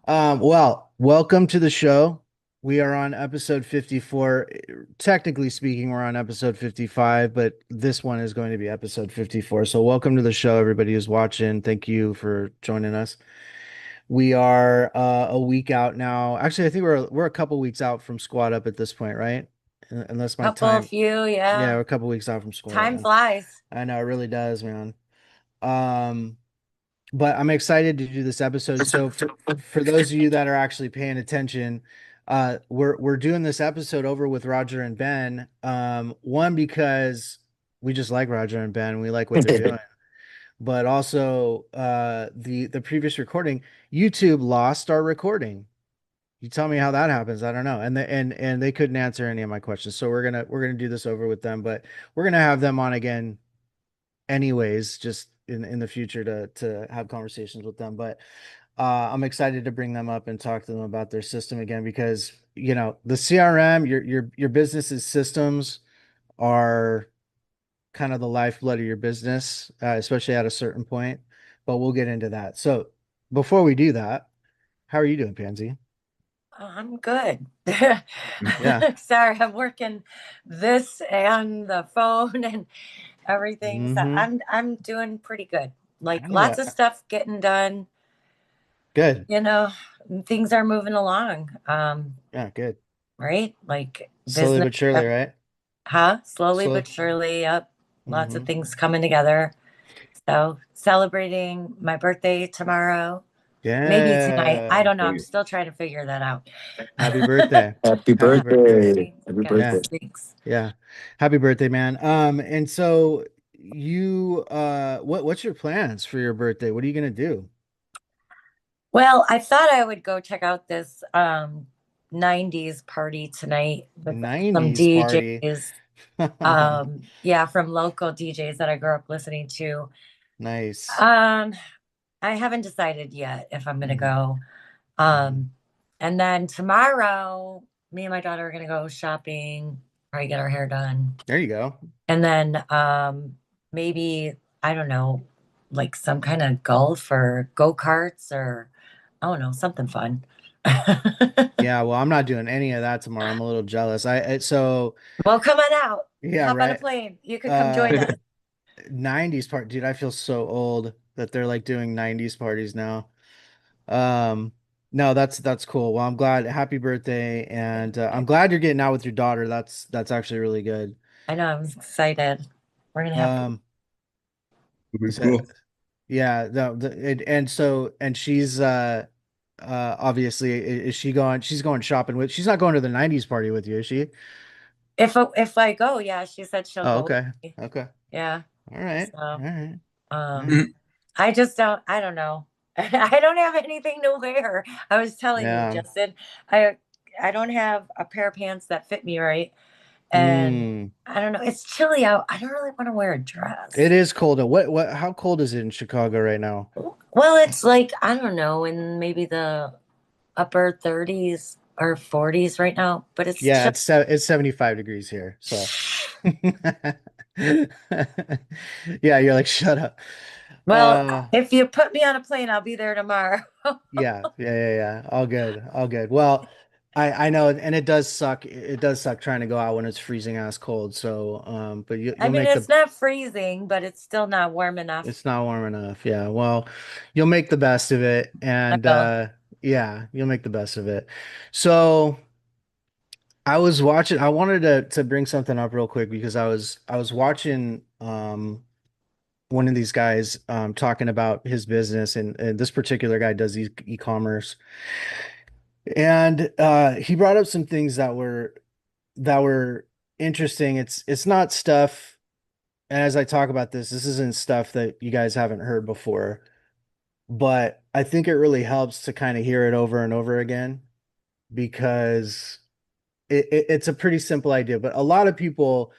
Well, welcome to the show. We are on episode 54. Technically speaking, we're on episode 55, but this one is going to be episode 54. So welcome to the show, everybody who's watching. Thank you for joining us. We are a week out now. Actually, I think we're a couple weeks out from Squad Up at this point, right? Unless my Couple time, few, yeah, yeah. we're a couple weeks out from Squad Up, Time man. flies. I know it really does, man. Um, but I'm excited to do this episode. So for those of you that are actually paying attention, we're doing this episode over with Roger and Ben. One because we just like Roger and Ben, we like what they're doing. But also the previous recording, YouTube lost our recording. You tell me how that happens. I don't know. And they couldn't answer any of my questions. So we're gonna do this over with them, but we're gonna have them on again anyways, just in the future to have conversations with them. But I'm excited to bring them up and talk to them about their system again because the CRM, your business's systems are kind of the lifeblood of your business, especially at a certain point. But we'll get into that. So before we do that, how are you doing, Pansy? I'm good. Yeah. Sorry, I'm working this and the phone and everything. So Mm-hmm. I'm doing pretty good. Like I know lots of it. stuff getting done, Good. you know, things are moving along. Yeah, good. Right? Like Slowly business, but surely, right? slowly Slow. but surely up. Lots of Mm-hmm. things coming together. So celebrating my birthday tomorrow. Maybe tonight. I Yeah. don't know. I'm still trying to figure that out. Happy birthday. Happy Happy birthday. birthday. Thanks, Happy guys. Yeah. birthday. Thanks. Yeah. Happy birthday, man. And so you what's your plans for your birthday? What are you gonna do? Well, I thought I would go check out this 90s party tonight with some 90s party. DJs. Yeah, from local DJs that I grew up listening to. Nice. Um, I haven't decided yet if I'm gonna Hmm. go. Hmm. Um, and then tomorrow, me and my daughter are gonna go shopping, probably get our hair done. There you go. And then maybe, I don't know, like some kind of golf or go-karts or I don't know, something fun. Yeah, well, I'm not doing any of that tomorrow. I'm a little jealous. So Well, come on out. yeah, Hop on a right. plane. You could come Uh join us. 90s part, dude, I feel so old that they're like doing 90s parties now. Um, no, that's cool. Well, I'm glad. Happy birthday, and Thank you. I'm glad you're getting out with your daughter. That's actually really good. I know, I'm excited. We're gonna have Um, Very so, cool. yeah, and she's obviously is she going? She's going shopping with. She's not going to the 90s party with you, is she? if I go, yeah, she said she'll Oh, go with okay, me. okay, Yeah. all right, So all right, all right. um I just don't know. I don't have anything to wear. I was telling you, Yeah. Justin, I I don't have a pair of pants that fit me right. And Hmm. I don't know, it's chilly out. I don't really want to wear a dress. It is cold. How cold is it in Chicago right now? Well, it's like, I don't know, in maybe the upper 30s or 40s right now, but it's Yeah, chilly. it's 75 degrees here. So yeah, you're like, shut up. Well, Uh if you put me on a plane, I'll be there tomorrow. yeah. All good. All good. Well, I know, and it does suck. It does suck trying to go out when it's freezing ass cold. So but I you'll mean, make it's the not freezing, but it's still not warm enough. it's not warm enough. Yeah. Well, you'll make the best of it. I And will. yeah, you'll make the best of it. So I was watching. I wanted to bring something up real quick because I was watching one of these guys talking about his business, and this particular guy does e-commerce, and he brought up some things that were interesting. It's not stuff, and as I talk about this isn't stuff that you guys haven't heard before, but I think it really helps to kind of hear it over and over again because it's a pretty simple idea, but a lot of people,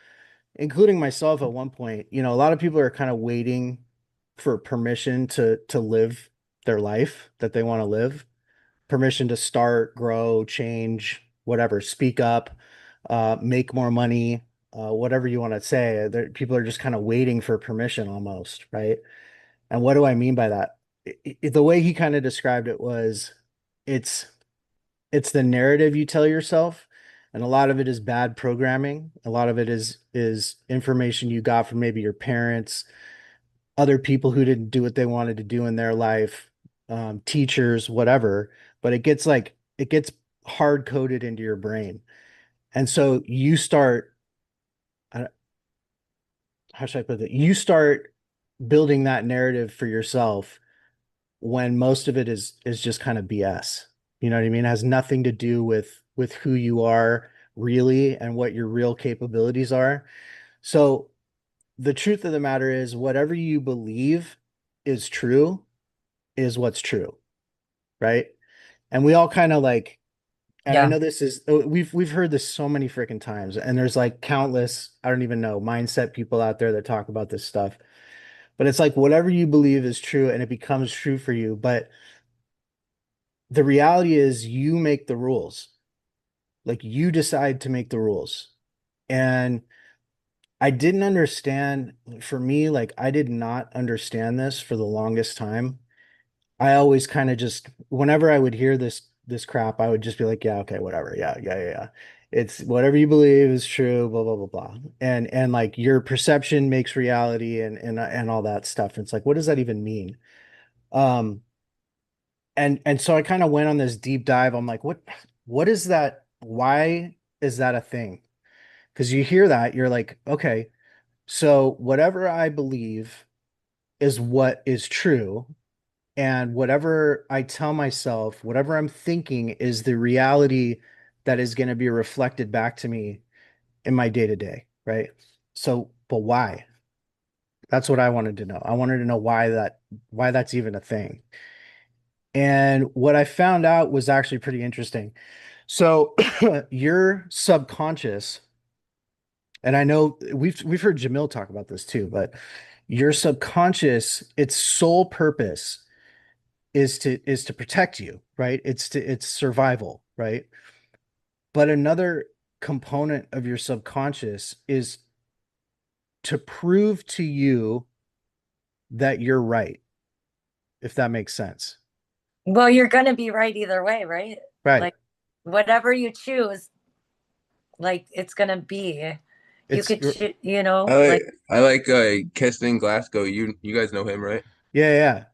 including myself at one point, a lot of people are kind of waiting for permission to live their life that they want to live, permission to start, grow, change, whatever, speak up, make more money, whatever you want to say. People are just kind of waiting for permission almost, right? And what do I mean by that? The way he kind of described it was it's it's the narrative you tell yourself, and a lot of it is bad programming. A lot of it is information you got from maybe your parents, other people who didn't do what they wanted to do in their life, teachers, whatever. But it gets hard coded into your brain, and so you start. How should I put it? You start building that narrative for yourself when most of it is just kind of BS. You know what I mean? It has nothing to do with who you are really and what your real capabilities are. So the truth of the matter is whatever you believe is true is what's true, right? And we all kind of like, and I Yeah. know this is we've heard this so many freaking times, and there's like countless, I don't even know, mindset people out there that talk about this stuff. But it's like whatever you believe is true and it becomes true for you. But the reality is you make the rules. Like you decide to make the rules. And I didn't understand, for me, like I did not understand this for the longest time. I always kind of just whenever I would hear this crap, I would just be like, yeah, okay, whatever. Yeah, yeah, yeah, yeah. It's whatever you believe is true, blah, blah, blah, blah. And like your perception makes reality and all that stuff. It's like, what does that even mean? Um, and so I kind of went on this deep dive. I'm like, what is that? Why is that a thing? Because you hear that, you're like, okay, so whatever I believe is what is true, and whatever I tell myself, whatever I'm thinking is the reality that is going to be reflected back to me in my day to day, right? So, but why? That's what I wanted to know. I wanted to know why that's even a thing. And what I found out was actually pretty interesting. So your subconscious, and I know we've heard Jamil talk about this too, but your subconscious, its sole purpose is to protect you, right? It's survival, right? But another component of your subconscious is to prove to you that you're right, if that makes sense. Well, you're going to be right either way, right? Right. Like whatever you choose, like it's going to be. You It's could, I like like, I like Keston Glasgow. You guys know him, right? yeah, yeah.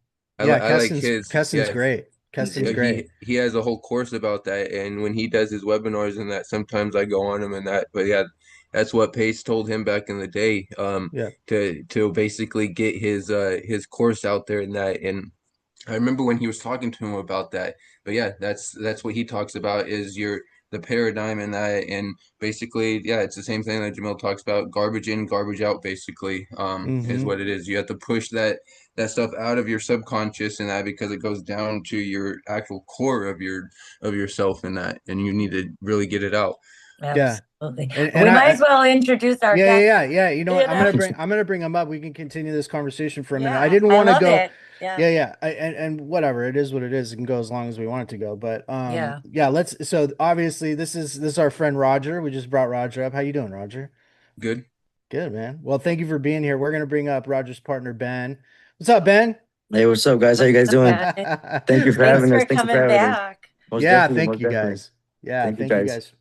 Yeah, I like his Keston's yeah. great. Keston's great. He has a whole course about that, and when he does his webinars and that, sometimes I go on him and that. But yeah, that's what Pace told him back in the day, Yeah. to basically get his course out there and that. And I remember when he was talking to him about that. But yeah, that's what he talks about is your the paradigm and that, and basically, yeah, it's the same thing that Jamil talks about, garbage in, garbage out, basically, is Mm-hmm. what it is. You have to push that stuff out of your subconscious and that because it goes down to your actual core of yourself and that, and you need to really get it out. Yeah. absolutely. And We might I as well introduce our yeah, yeah, guest, yeah, yeah. You know what? you know? I'm gonna bring him up. We can continue this conversation for a minute. I Yeah, didn't I want to love go. it. Yeah, Yeah, yeah. And whatever. It is what it is. It can go as long as we want it to go. But yeah. yeah, let's so obviously this is our friend Roger. We just brought Roger up. How you doing, Roger? Good. Good, man. Well, thank you for being here. We're gonna bring up Roger's partner, Ben. What's up, Ben? Hey, what's up, guys? How What's you guys up, doing? Ben? Thank you for Thanks having us. for Thank you for coming having us. back. Most Yeah, definitely, thank most you definitely. guys. Yeah, Thank you, thank you guys.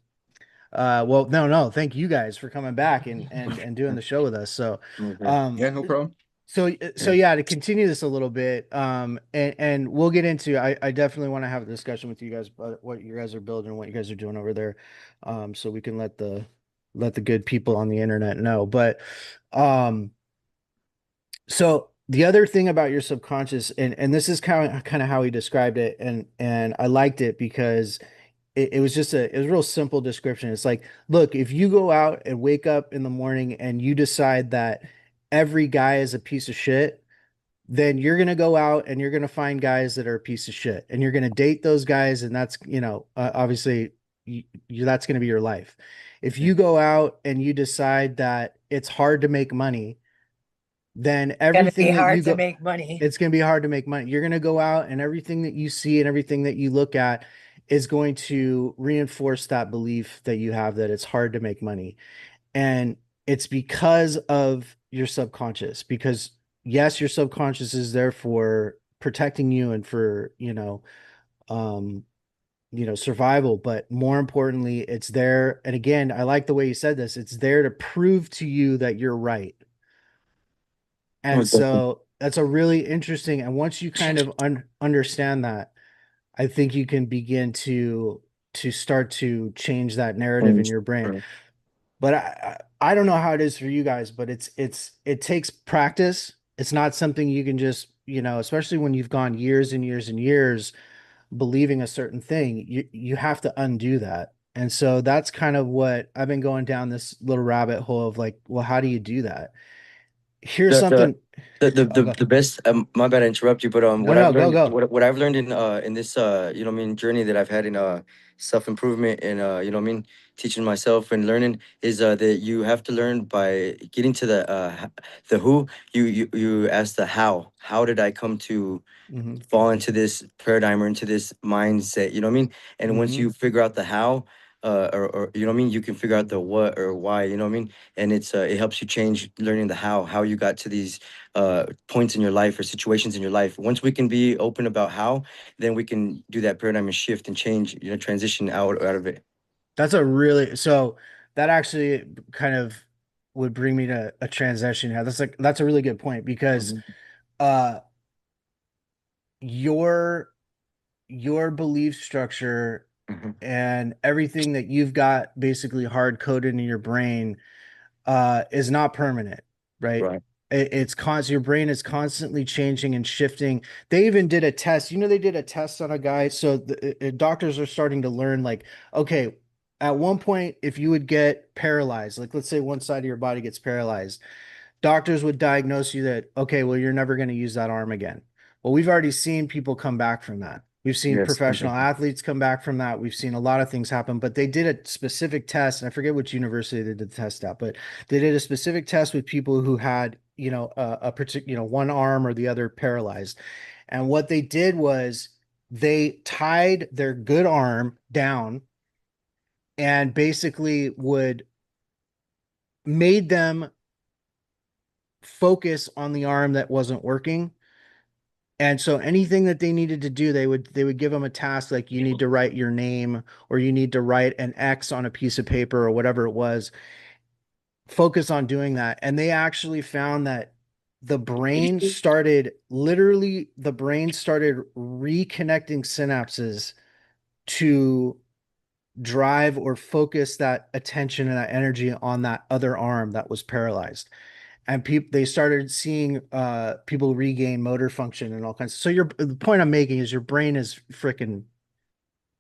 guys. Well, no, thank you guys for coming back and doing the show with us. So, Okay. um, Yeah, no problem. so Yeah. yeah, to continue this a little bit, and we'll get into. I definitely want to have a discussion with you guys about what you guys are building, what you guys are doing over there, so we can let the good people on the internet know. But, um, so the other thing about your subconscious, and this is kind of how he described it, and I liked it because it was just it was a real simple description. It's like, look, if you go out and wake up in the morning and you decide that every guy is a piece of shit, then you're gonna go out and you're gonna find guys that are a piece of shit, and you're gonna date those guys, and that's obviously that's gonna be your life. If Yeah. you go out and you decide that it's hard to make money, then Gonna be everything that hard you to go make money. it's going to be hard to make money. You're going to go out and everything that you see and everything that you look at is going to reinforce that belief that you have that it's hard to make money. And it's because of your subconscious, because yes, your subconscious is there for protecting you and for, survival, but more importantly, it's there. And again, I like the way you said this. It's there to prove to you that you're right. And Most definitely. so that's a really interesting. And once you kind of understand that, I think you can begin to start to change that narrative in Change. your brain. Right. But I don't know how it is for you guys, but it takes practice. It's not something you can just, especially when you've gone years and years and years believing a certain thing, you have to undo that. And so that's kind of what I've been going down this little rabbit hole of like, well, how do you do that? Here's The the something. the I'll the, go. the best my bad I interrupt you, but No, what I've no, go, learned, go. what I've learned in this what I mean, journey that I've had in self-improvement and what I mean, teaching myself and learning is that you have to learn by getting to the who. You ask the how did I come to Hmm. fall into this paradigm or into this mindset, you know what I mean? And once Hmm. you figure out the how, or you know what I mean, you can figure out the what or why, you know what I mean? And it helps you change learning the how you got to these points in your life or situations in your life. Once we can be open about how, then we can do that paradigm and shift and change, transition out of it. That's that actually kind of would bring me to a transition here. That's a really good point because Mhm. uh your your belief structure Mhm. and everything that you've got basically hard coded in your brain is not permanent, right? Right. It's constant. Your brain is constantly changing and shifting. They even did a test. They did a test on a guy. So doctors are starting to learn, like, okay, at one point, if you would get paralyzed, like let's say one side of your body gets paralyzed, doctors would diagnose you that, okay, well, you're never going to use that arm again. Well, we've already seen people come back from that. We've seen Yes. professional athletes come back from that. We've seen a lot of things happen, but they did a specific test, and I forget which university they did the test at, but they did a specific test with people who had, a particular, one arm or the other paralyzed. And what they did was they tied their good arm down and basically would made them focus on the arm that wasn't working. And so anything that they needed to do, they would give them a task like you need to write your name or you need to write an X on a piece of paper or whatever it was. Focus on doing that. And they actually found that the brain started reconnecting synapses to drive or focus that attention and that energy on that other arm that was paralyzed. And people they started seeing people regain motor function and all kinds. So the point I'm making is your brain is freaking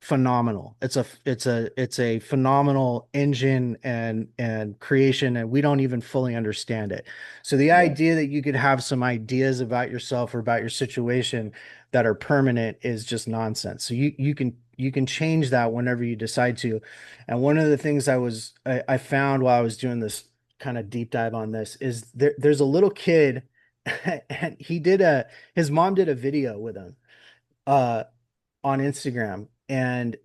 phenomenal. It's a phenomenal engine and creation, and we don't even fully understand it. So the Right. idea that you could have some ideas about yourself or about your situation that are permanent is just nonsense. So you can change that whenever you decide to. And one of the things I found while I was doing this kind of deep dive on this is there's a little kid and his mom did a video with him uh on Instagram, and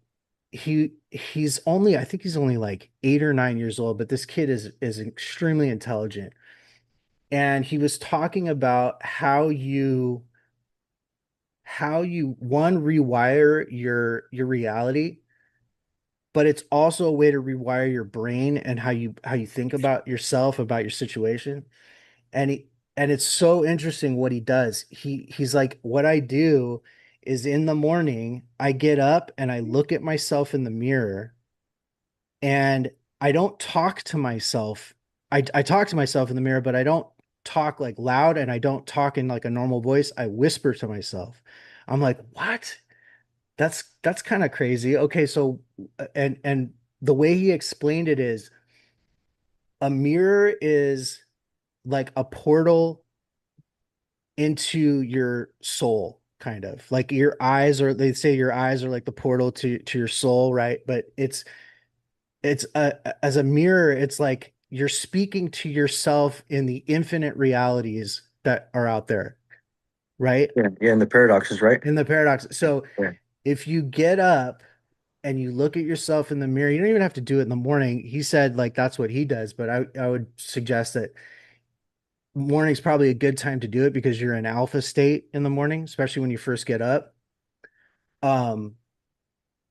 I think he's only like 8 or 9 years old, but this kid is extremely intelligent. And he was talking about how you one rewire your reality, but it's also a way to rewire your brain and how you think about yourself, about your situation. And it's so interesting what he does. He's like, what I do is in the morning, I get up and I look at myself in the mirror and I don't talk to myself. I talk to myself in the mirror, but I don't talk like loud and I don't talk in like a normal voice. I whisper to myself. I'm like, what? That's kind of crazy. Okay, so and the way he explained it is a mirror is like a portal into your soul, kind of like they say your eyes are like the portal to your soul, right? But as a mirror, it's like you're speaking to yourself in the infinite realities that are out there, right? Yeah. Yeah. And the paradoxes, right? In the paradox. So Yeah. if you get up and you look at yourself in the mirror, you don't even have to do it in the morning. He said like that's what he does, but I would suggest that morning's probably a good time to do it because you're in alpha state in the morning, especially when you first get up. Um,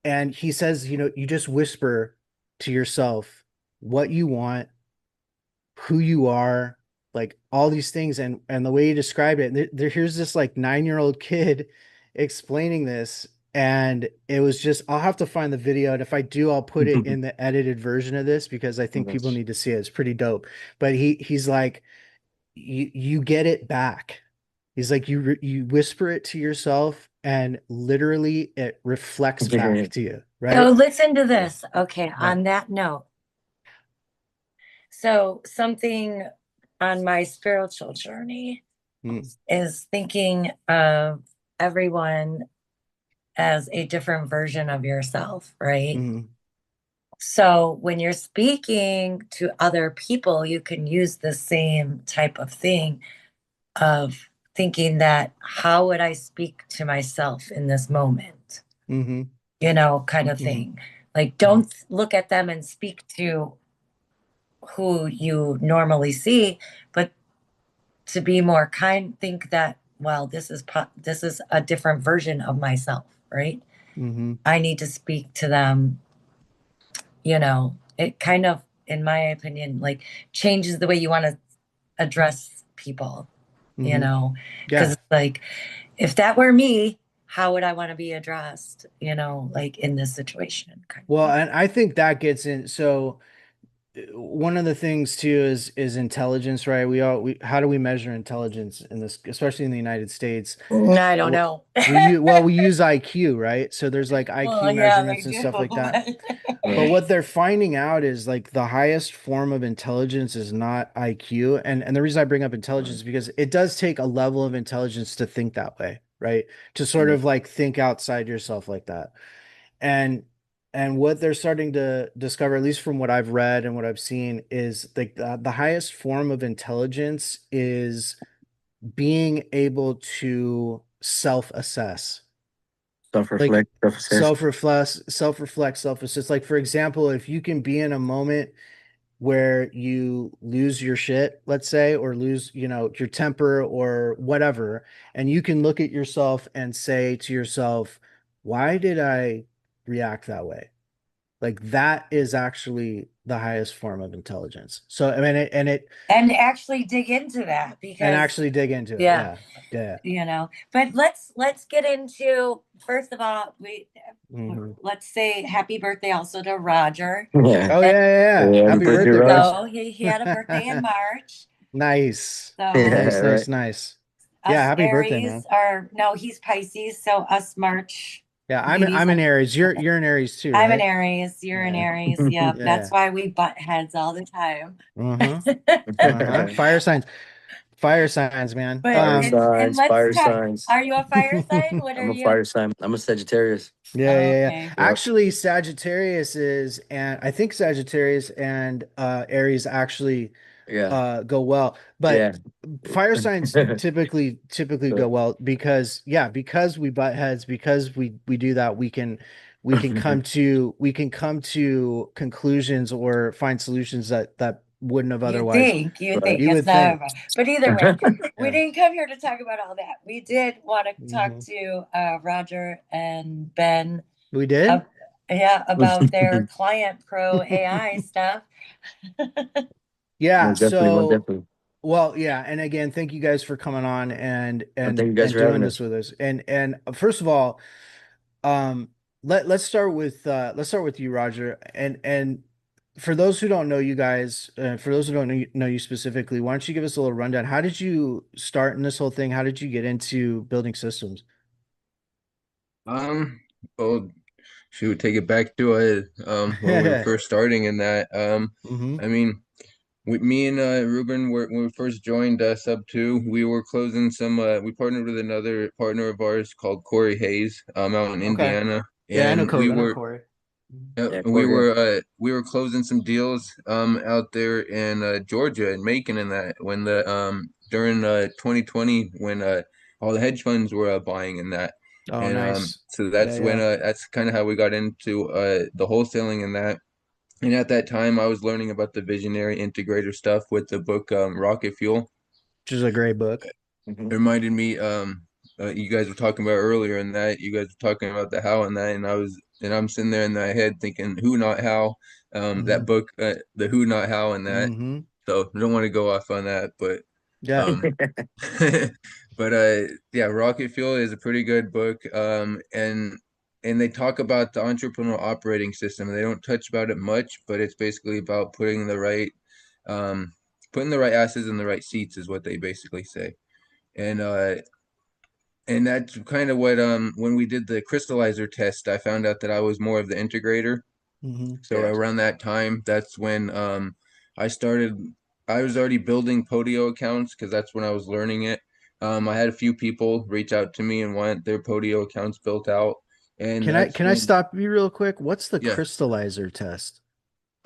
And he says, you just whisper to yourself what you want, who you are, like all these things. And the way you describe it, here's this like 9-year-old kid explaining this. And it was just, I'll have to find the video. And if I do, I'll put it in the edited version of this because I think people need to see it. It's pretty dope. But he's like, you get it back. He's like, you whisper it to yourself and literally it reflects back to you, So right? listen to this. Okay, Yeah. on that note, so something on my spiritual journey Mm, is thinking of everyone as a different version of yourself, right? mm, So when you're speaking to other people, you can use the same type of thing of thinking that how would I speak to myself in this moment? mm-hmm, Kind of mm-hmm, thing. Like, mm-hmm, don't look at them and speak to who you normally see, but to be more kind, think that, well, this is a different version of myself, right? mm-hmm. I need to speak to them. It kind of, in my opinion, like changes the way you want to address people, Mm-hmm. because Yeah. it's like, if that were me, how would I want to be addressed, like in this situation kind of Well, thing. and I think that gets in. So one of the things too is intelligence, right? How do we measure intelligence in this, especially in the United States? I don't Wh- know. we use IQ, right? So there's like Well, IQ yeah, they measurements and do. stuff like that. But Right. what they're finding out is like the highest form of intelligence is not IQ. And the reason I bring up intelligence Right. is because it does take a level of intelligence to think that way, right? To sort Yeah. of like think outside yourself like that. And and what they're starting to discover, at least from what I've read and what I've seen, is like the highest form of intelligence is being able to self-assess, like Self-reflect, self-assess. self-reflect, self-assess. Like for example, if you can be in a moment where you lose your shit, let's say, or lose, your temper or whatever, and you can look at yourself and say to yourself, why did I react that way? Like that is actually the highest form of intelligence. So I mean, And actually dig into that and because, actually dig into it. yeah, Yeah. Yeah. but let's get into, first of all, Mhm. let's say happy birthday also to Roger. Yeah. Oh yeah, And yeah, yeah. Yeah, happy Happy birthday, birthday, bro. Raj. so he had a birthday in March. Nice. So Nice, Yeah, nice, right. nice. Yeah, us happy birthday, Aries man. are, no, he's Pisces, so us March Yeah, I'm babies. I'm an Aries. You're an Aries too, I'm an right? Aries, you're an Yeah. Aries. Yep, that's Yeah. why we butt heads all the time. Uh-huh. Uh-huh. Fire signs, man. But Fire and signs, let's fire talk. signs. Are you a fire sign? What are I'm a you? fire sign. I'm a Sagittarius. Yeah, Oh, yeah, yeah. okay. Yep. Actually, Sagittarius is, and I think Sagittarius and Aries actually Yeah. go well, Yeah. but fire signs typically go well because yeah, because we butt heads, because we do that, we can come to conclusions or find solutions that wouldn't have otherwise. You Right. think You it's would not, think. but either way, we Yeah. didn't come here to talk about all that. We did want to talk Hmm. to Roger and Ben, We did? yeah, about their client pro AI stuff. Yeah, Most definitely, most so definitely. well, yeah, and again, thank you guys for coming on and And and thank you guys and for doing having this us. with us. And first of all, let's start with you, Roger. And for those who don't know you guys, for those who don't know you specifically, why don't you give us a little rundown? How did you start in this whole thing? How did you get into building systems? Um, oh, shoot, take it back to when we were first starting in that. Hmm. I mean, with me and Ruben were when we first joined Sub 2, we were closing some we partnered with another partner of ours called Corey Hayes out in Okay. Indiana, Yeah, I know and we Corey. I know were Corey. uh, Yeah, we Corey. were closing some deals out there in Georgia and Macon and that when the during 2020 when all the hedge funds were buying in that. Oh, And nice. so Yeah, that's when yeah. that's kind of how we got into the wholesaling and that. And at that time, I was learning about the visionary integrator stuff with the book Rocket Fuel. Which is a great book. It Hmm. reminded me, you guys were talking about earlier, and that you guys were talking about the how and that, and I was and I'm sitting there in my head thinking who, not how. Hmm. That book, the who, not how, and that. Hmm. So I don't want to go off on that, but Yeah. um, but yeah, Rocket Fuel is a pretty good book. And they talk about the entrepreneurial operating system. They don't touch about it much, but it's basically about um, putting the right asses in the right seats is what they basically say. And and that's kind of what when we did the crystallizer test, I found out that I was more of the integrator. Hmm. So around that time, that's when I started. I was already building Podio accounts because that's when I was learning it. I had a few people reach out to me and want their Podio accounts built out, and that's Can I when, stop you real quick? What's the yeah. crystallizer test?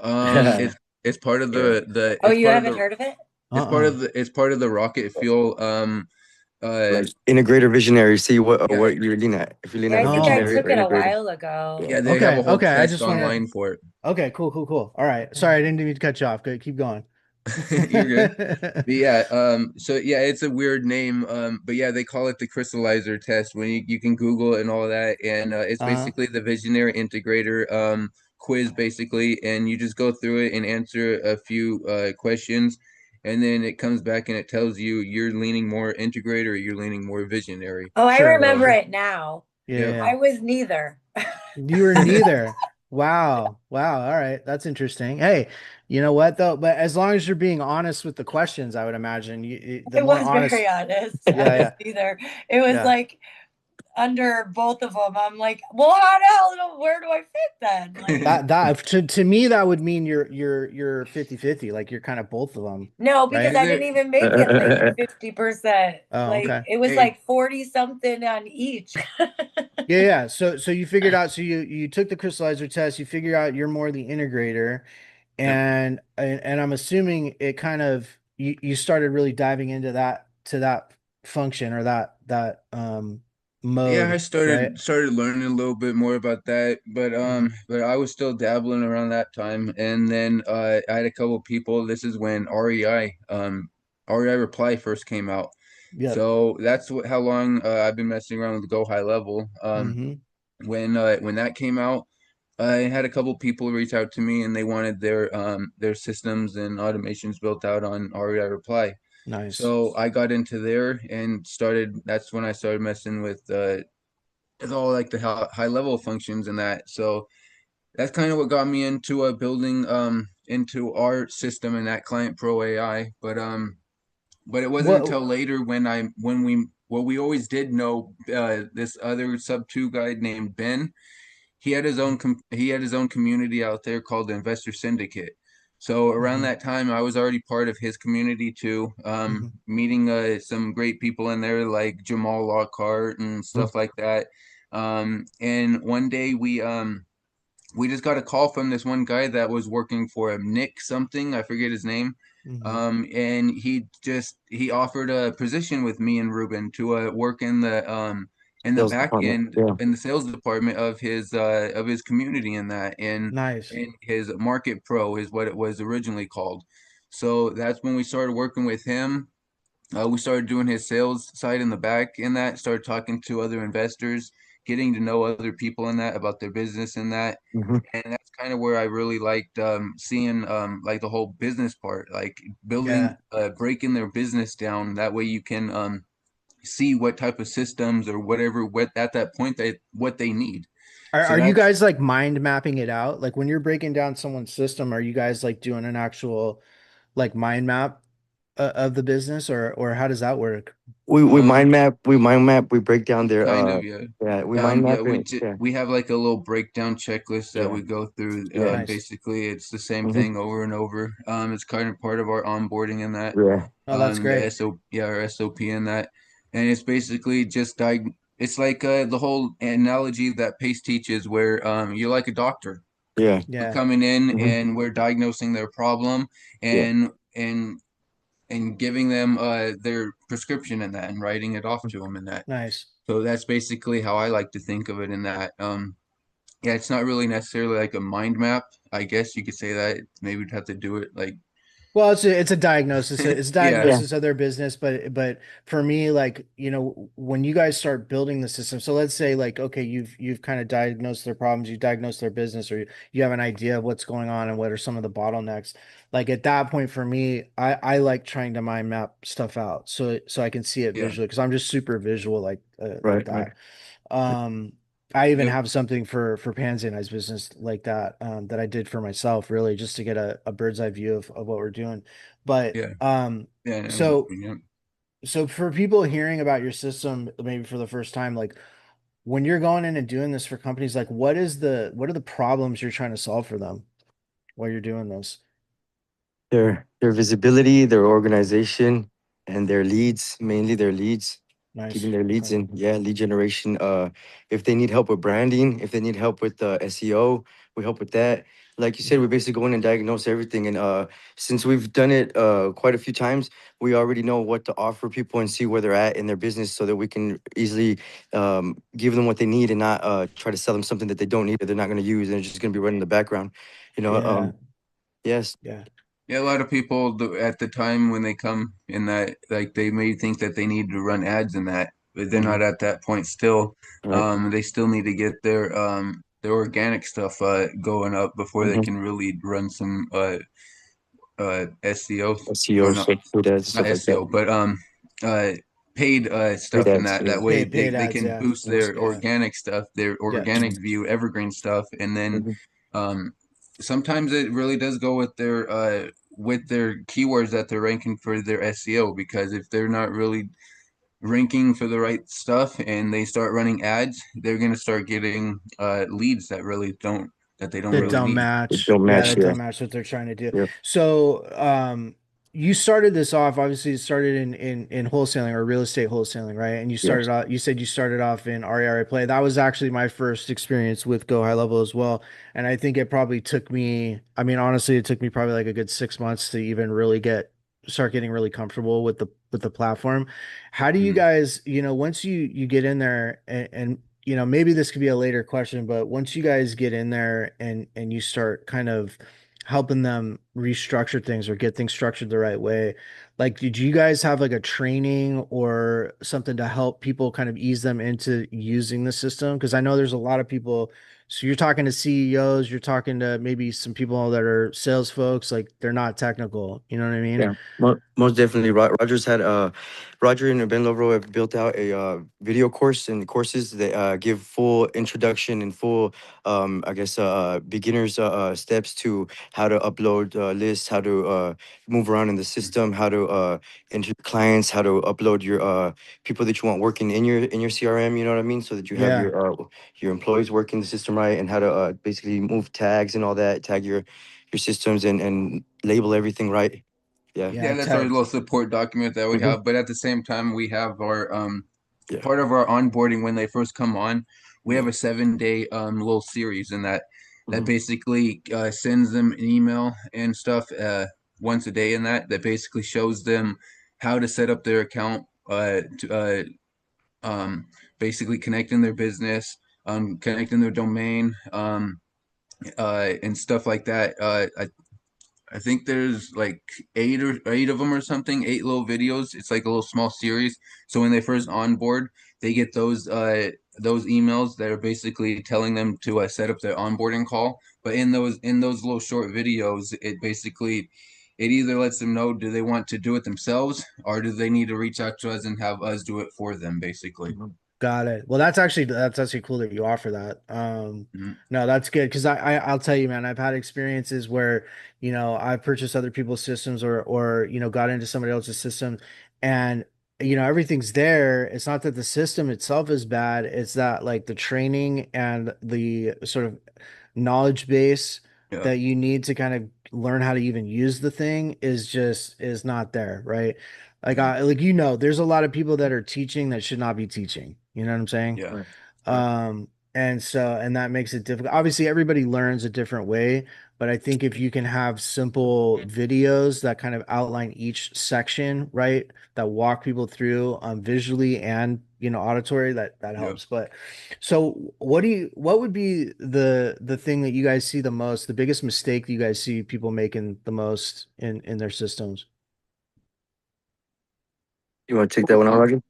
It's it's part of Yeah. the Oh, you haven't heard of it? Uh-uh. it's part of the Rocket Fuel uh Like integrator visionary, see yeah, what you're leaning at. If you're leaning Yeah, at I a think I Oh. visionary took or it a integrator. while ago. Yeah. yeah, they have Okay. a whole Okay. I test just want to. online for it. Okay. Cool. Cool. Cool. All right. Sorry, I didn't mean to cut you off. Good. Keep going. You're good. But yeah, so yeah, it's a weird name, but yeah, they call it the crystallizer test when you can Google it and all that, and it's Uh-huh. basically the visionary integrator quiz basically, and you just go through it and answer a few questions, and then it comes back and it tells you you're leaning more integrator or you're leaning more visionary. Oh, I Sure. remember So it now. Yeah. yep. Yeah. I was neither. You were neither. Wow. Wow. All right. That's interesting. Hey, you know what though? But as long as you're being honest with the questions, I would imagine the I more was honest. very honest. I Yeah. was Yeah. neither. It was Yeah. like under both of them. I'm like, well, how the hell, where do I fit then? Like, That to me that would mean you're 50-50, like you're kind of both of them, no, because right? I Is didn't it? even make it like 50%. Oh, Like okay. it was Hey, like 40 something on each. Yeah, yeah. So you figured out, so you took the crystallizer test, you figure out you're more the integrator, yep. and I'm assuming it kind of you started really diving into that function or that Yeah, I mode, right? started learning a little bit more about that, Mm-hmm. but I was still dabbling around that time, and then I had a couple people. This is when REI Reply first came out, Yep. so that's how long I've been messing around with Go High Level. Mm-hmm. When that came out, I had a couple people reach out to me, and they wanted their systems and automations built out on REI Reply. Nice. So I got into there and started. That's when I started messing with all like the high level functions and that. So that's kind of what got me into building into our system and that Clientpro AI. But it wasn't What? until later when we well we always did know this other sub two guy named Ben. He had his own community out there called the Investor Syndicate. So around Mm-hmm. that time, I was already part of his community too, Mm-hmm. meeting some great people in there like Jamal Lockhart and stuff like that. And one day we just got a call from this one guy that was working for him, Nick something, I forget his name. Mm-hmm. And he offered a position with me and Ruben to work in the Sales back department. end Yeah. in the sales department of his community in that Nice. and his Market Pro is what it was originally called. So that's when we started working with him. We started doing his sales side in the back in that, started talking to other investors, getting to know other people in that about their business in that. Hmm. And that's kind of where I really liked seeing like the whole business part, like building, Yeah. breaking their business down. That way you can see what type of systems or whatever what at that point what they need. So Are you that's guys like mind mapping it out? Like when you're breaking down someone's system, are you guys like doing an actual like mind map of the business, or how does that work? um We mind map, we break down their kind of, yeah. yeah, we mind Yeah, map it. Yeah. we have like a little breakdown checklist that Yeah. we go through. Yeah. Nice. Basically, it's the same Hmm. thing over and over. It's kind of part of our onboarding in that. Yeah. Oh, that's The great. our SOP in that, and it's basically just It's like the whole analogy that Pace teaches, where you're like a doctor. Yeah. We're Yeah. coming in Hmm. and we're diagnosing their problem Yeah. and giving them their prescription in that and writing it off to them in that. Nice. So that's basically how I like to think of it in that. Yeah, it's not really necessarily like a mind map. I guess you could say that. Maybe we'd have to do it like Well, it's a diagnosis. It's a Yeah, Yeah. diagnosis of their business, but for me, like, you know, when you guys start building the system, so let's say like, okay, you've kind of diagnosed their problems, you diagnosed their business, or you have an idea of what's going on and what are some of the bottlenecks. Like at that point, for me, I like trying to mind map stuff out so I can see it yeah, visually because I'm just super visual like Right. Right. that. Um, I even yep, have something for Pansy and I's business like that that I did for myself, really, just to get a bird's eye view of what we're doing. But yeah, yeah. I know what so you mean, so for people hearing about your system maybe for the first time, like when you're going in and doing this for companies, like what are the problems you're trying to solve for them while you're doing this? Their visibility, their organization, and their leads, mainly their leads, keeping Nice. their leads Okay. in. Yeah, lead generation. If they need help with branding, if they need help with SEO, we help with that. Like you said, we basically go in and diagnose everything. And since we've done it quite a few times, we already know what to offer people and see where they're at in their business, so that we can easily give them what they need and not try to sell them something that they don't need or they're not going to use and it's just going to be running in the background. You know. Yeah. Yes. Yeah. yeah. A lot of people at the time when they come in that, like, they may think that they need to run ads in that, but they're Hmm. not at that point still. Right. They still need to get their organic stuff going up before they Hmm. can really run some SEO, SEO, or not, so food ads, not stuff like that. SEO, but uh paid Paid stuff in ads, that. yeah. That way Paid they ads, can yeah. boost Yes. their Yeah. organic stuff, their Yeah. organic view, evergreen stuff, and then Hmm. um sometimes it really does go with their keywords that they're ranking for their SEO, because if they're not really ranking for the right stuff and they start running ads, they're going to start getting leads that they don't That really don't need. match. Don't Yeah, match, that yeah. don't match what they're trying to do. Yeah. So, you started this off, obviously it started in wholesaling or real estate wholesaling, right? And Yes. you said you started off in RERA play. That was actually my first experience with Go High Level as well. And I think it probably took me, I mean, honestly, it took me probably like a good 6 months to even really start getting really comfortable with the platform. How do you Mm. guys, you know, once you get in there and you know, maybe this could be a later question, but once you guys get in there and you start kind of helping them restructure things or get things structured the right way, like did you guys have like a training or something to help people kind of ease them into using the system? Because I know there's a lot of people. So you're talking to CEOs, you're talking to maybe some people that are sales folks, like they're not technical. You know what I mean? Yeah, most definitely. Roger's had Roger and Ben Lovro have built out a video course and courses that give full introduction and full, I guess, beginners steps to how to upload lists, how to move around in the system, how to enter your clients, how to upload your people that you want working in your CRM. You know what I mean? So that you have Yeah. your employees working the system right, and how to basically move tags and all that, tag your systems and label everything right. Yeah. Yeah. Yeah, that's our Ted. little support document that we Hmm. have. But at the same time, we have our Yeah. part of our onboarding when they first come on. We Yeah. have a 7 day little series in that Hmm. basically sends them an email and stuff once a day, in that basically shows them how to set up their account, basically connecting their business, connecting their domain, and stuff like that. I think there's like eight of them or something, 8 little videos. It's like a little small series. So when they first onboard, they get those emails that are basically telling them to set up their onboarding call. But in those little short videos, it either lets them know, do they want to do it themselves, or do they need to reach out to us and have us do it for them, basically. Hmm. Got it. Well, that's actually cool that you offer that. Mhm. No, that's good because I'll tell you, man, I've had experiences where, you know, I've purchased other people's systems or you know got into somebody else's system, and you know everything's there. It's not that the system itself is bad. It's that like the training and the sort of knowledge base Yeah, that you need to kind of learn how to even use the thing is not there, right? Like yeah, I like there's a lot of people that are teaching that should not be teaching. You know what I'm saying? yeah, Right. Right. Um, And that makes it difficult. Obviously, everybody learns a different way, but I think if you can have simple videos that kind of outline each section, right, that walk people through visually and auditory, that Yep. helps. But so what would be the thing that you guys see the most, the biggest mistake that you guys see people making the most in their systems? You want to take that one on, Roger?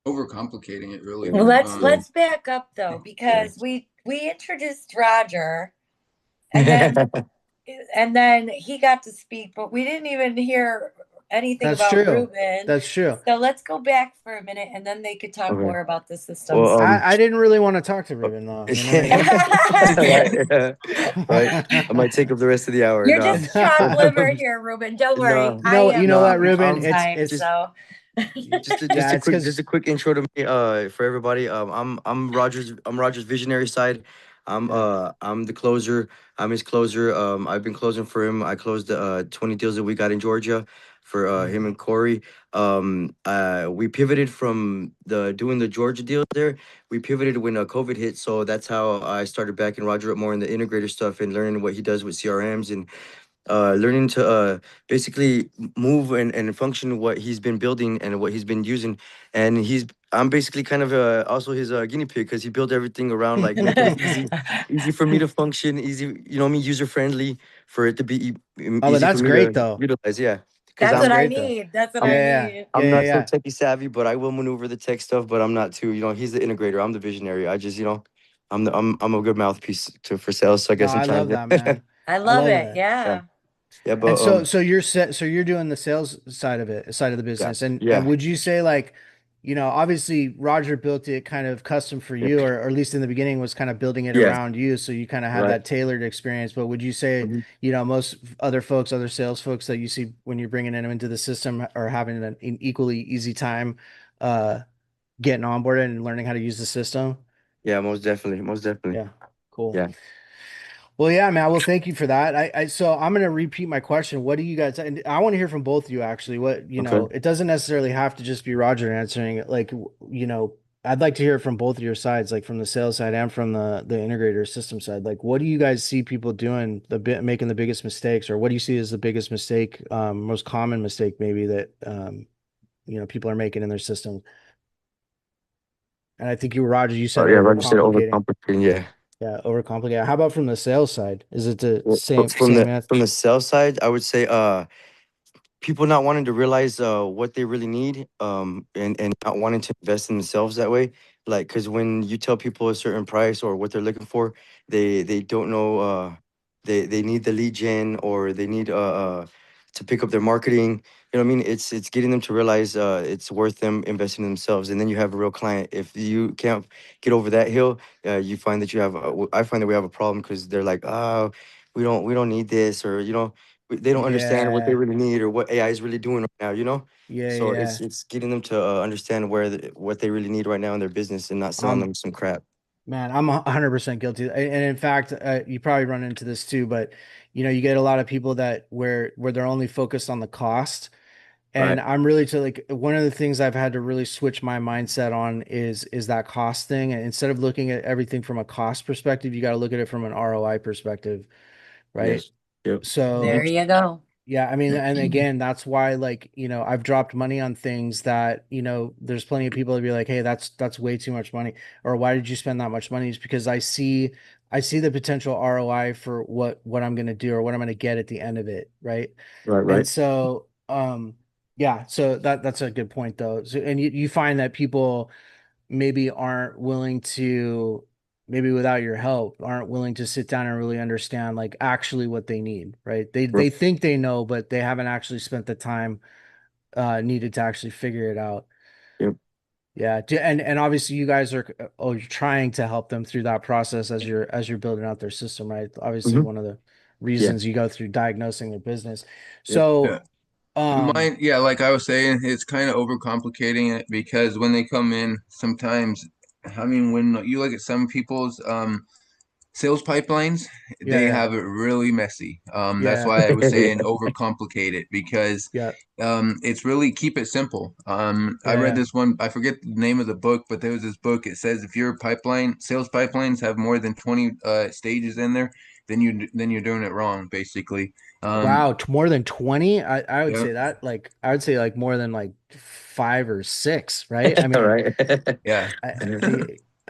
Overcomplicating it, really. Well, Yeah. Yeah. let's back up though, Yeah. because we introduced Roger, and then he got to speak, but we didn't even hear anything That's about true. Ruben. That's true. So let's go back for a minute, and then they could talk Okay. more about the systems. Well, I didn't really want to talk to Ruben though. You know what I mean? right, yeah, right. I might take up the rest of the hour. You're No, just chopped liver here, Ruben. Don't worry. no, I You am know no. what, making it Ruben? 10 It's times, it's Just so just yeah, a it's quick just because a quick intro to me for everybody. I'm Roger's visionary side. yeah. I'm the closer. I'm his closer. I've been closing for him. I closed 20 deals that we got in Georgia for him Mhm. and Corey. We pivoted from the doing the Georgia deal there. We pivoted when COVID hit, so that's how I started backing Roger up more in the integrator stuff and learning what he does with CRMs and learning to basically move and function what he's been building and what he's been using. And I'm basically kind of also his guinea pig because he built everything around like making it easy for me to function, easy, you know what I mean, user friendly for it to be Oh, but easy for that's me great to though. utilize. Yeah, because that's That's what I great though. need. That's what I I'm Yeah, need. yeah, I'm yeah, not so yeah. techie savvy, but I will maneuver the tech stuff. But I'm not too, he's the integrator. I'm the visionary. I just, I'm a good mouthpiece for sales. So I No, guess I'm I trying love to. that, man. I I love love it. that. Yeah, Yeah. yeah, And but so you're set. So you're doing the sales side of it, side of the yeah, business. And yeah, would you say like, obviously Roger built it kind of custom for yeah, you, or at least in the beginning was kind of building it yeah, around you, so you kind of had right. that tailored experience. But would you say, Mhm. most other folks, other sales folks that you see when you're bringing them into the system are having an equally easy time uh getting onboarded and learning how to use the system? Yeah, most definitely, most definitely. Yeah, cool. Yeah. Well, yeah, man. Well, thank you for that. So I'm gonna repeat my question. What do you guys? And I want to hear from both of you actually. What, Okay. it doesn't necessarily have to just be Roger answering it. Like, I'd like to hear it from both of your sides, like from the sales side and from the integrator system side. Like, what do you guys see people doing making the biggest mistakes, or what do you see as the biggest mistake, most common mistake maybe that people are making in their system? And I think Roger, you said Yeah, Roger said overcomplicating. overcomplicating. Yeah. Yeah, overcomplicated. How about from the sales side? Is it the Well, same from same the answer? from the sales side, I would say people not wanting to realize what they really need and not wanting to invest in themselves that way, like because when you tell people a certain price or what they're looking for, they don't know they need the lead gen or they need to pick up their marketing. You know what I mean? It's getting them to realize it's worth them investing in themselves, and then you have a real client. If you can't get over that hill, you find that I find that we have a problem because they're like, oh, we don't need this, or they don't understand what they Yeah. really need or what AI is really doing right now. Yeah, So yeah. it's getting them to understand what they really need right now in their business and not selling Um, them some crap. Man, I'm 100% guilty. And in fact, you probably run into this too, but you get a lot of people that where they're only focused on the cost. And Right. I'm really to like one of the things I've had to really switch my mindset on is that cost thing. And instead of looking at everything from a cost perspective, you got to look at it from an ROI perspective, right? Yes. Yep. So There Hmm. you go. yeah, I mean, and again, that's why, like, I've dropped money on things that, there's plenty of people that be like, hey, that's way too much money, or why did you spend that much money? Is because I see the potential ROI for what I'm gonna do or what I'm gonna get at the end of it, right? Right. And Right. so, yeah, so that's a good point though. So, and you find that people maybe aren't willing to, maybe without your help, aren't willing to sit down and really understand like actually what they need, right? They Right. they think they know, but they haven't actually spent the time needed to actually figure it out. Yep. Yeah, and obviously you guys are you're trying to help them through that process as you're building out their system, right? Obviously Hmm. one of the Yeah. reasons you go through diagnosing their business. Yep. Yeah. So, um, Mine, yeah, like I was saying, it's kind of overcomplicating it because when they come in, sometimes, I mean, when you look at some people's sales pipelines, Yeah, they yeah, have it really messy. That's yeah, why I was saying overcomplicate it, because yeah, it's really keep it simple. I yeah, read yeah. this one, I forget the name of the book, but there was this book. It says if your pipeline sales pipelines have more than 20 stages in there, then you're doing it wrong, basically. Um, Wow, more than 20? I would yeah, say that like I would say like more than like 5 or 6, right? I All mean, right. yeah,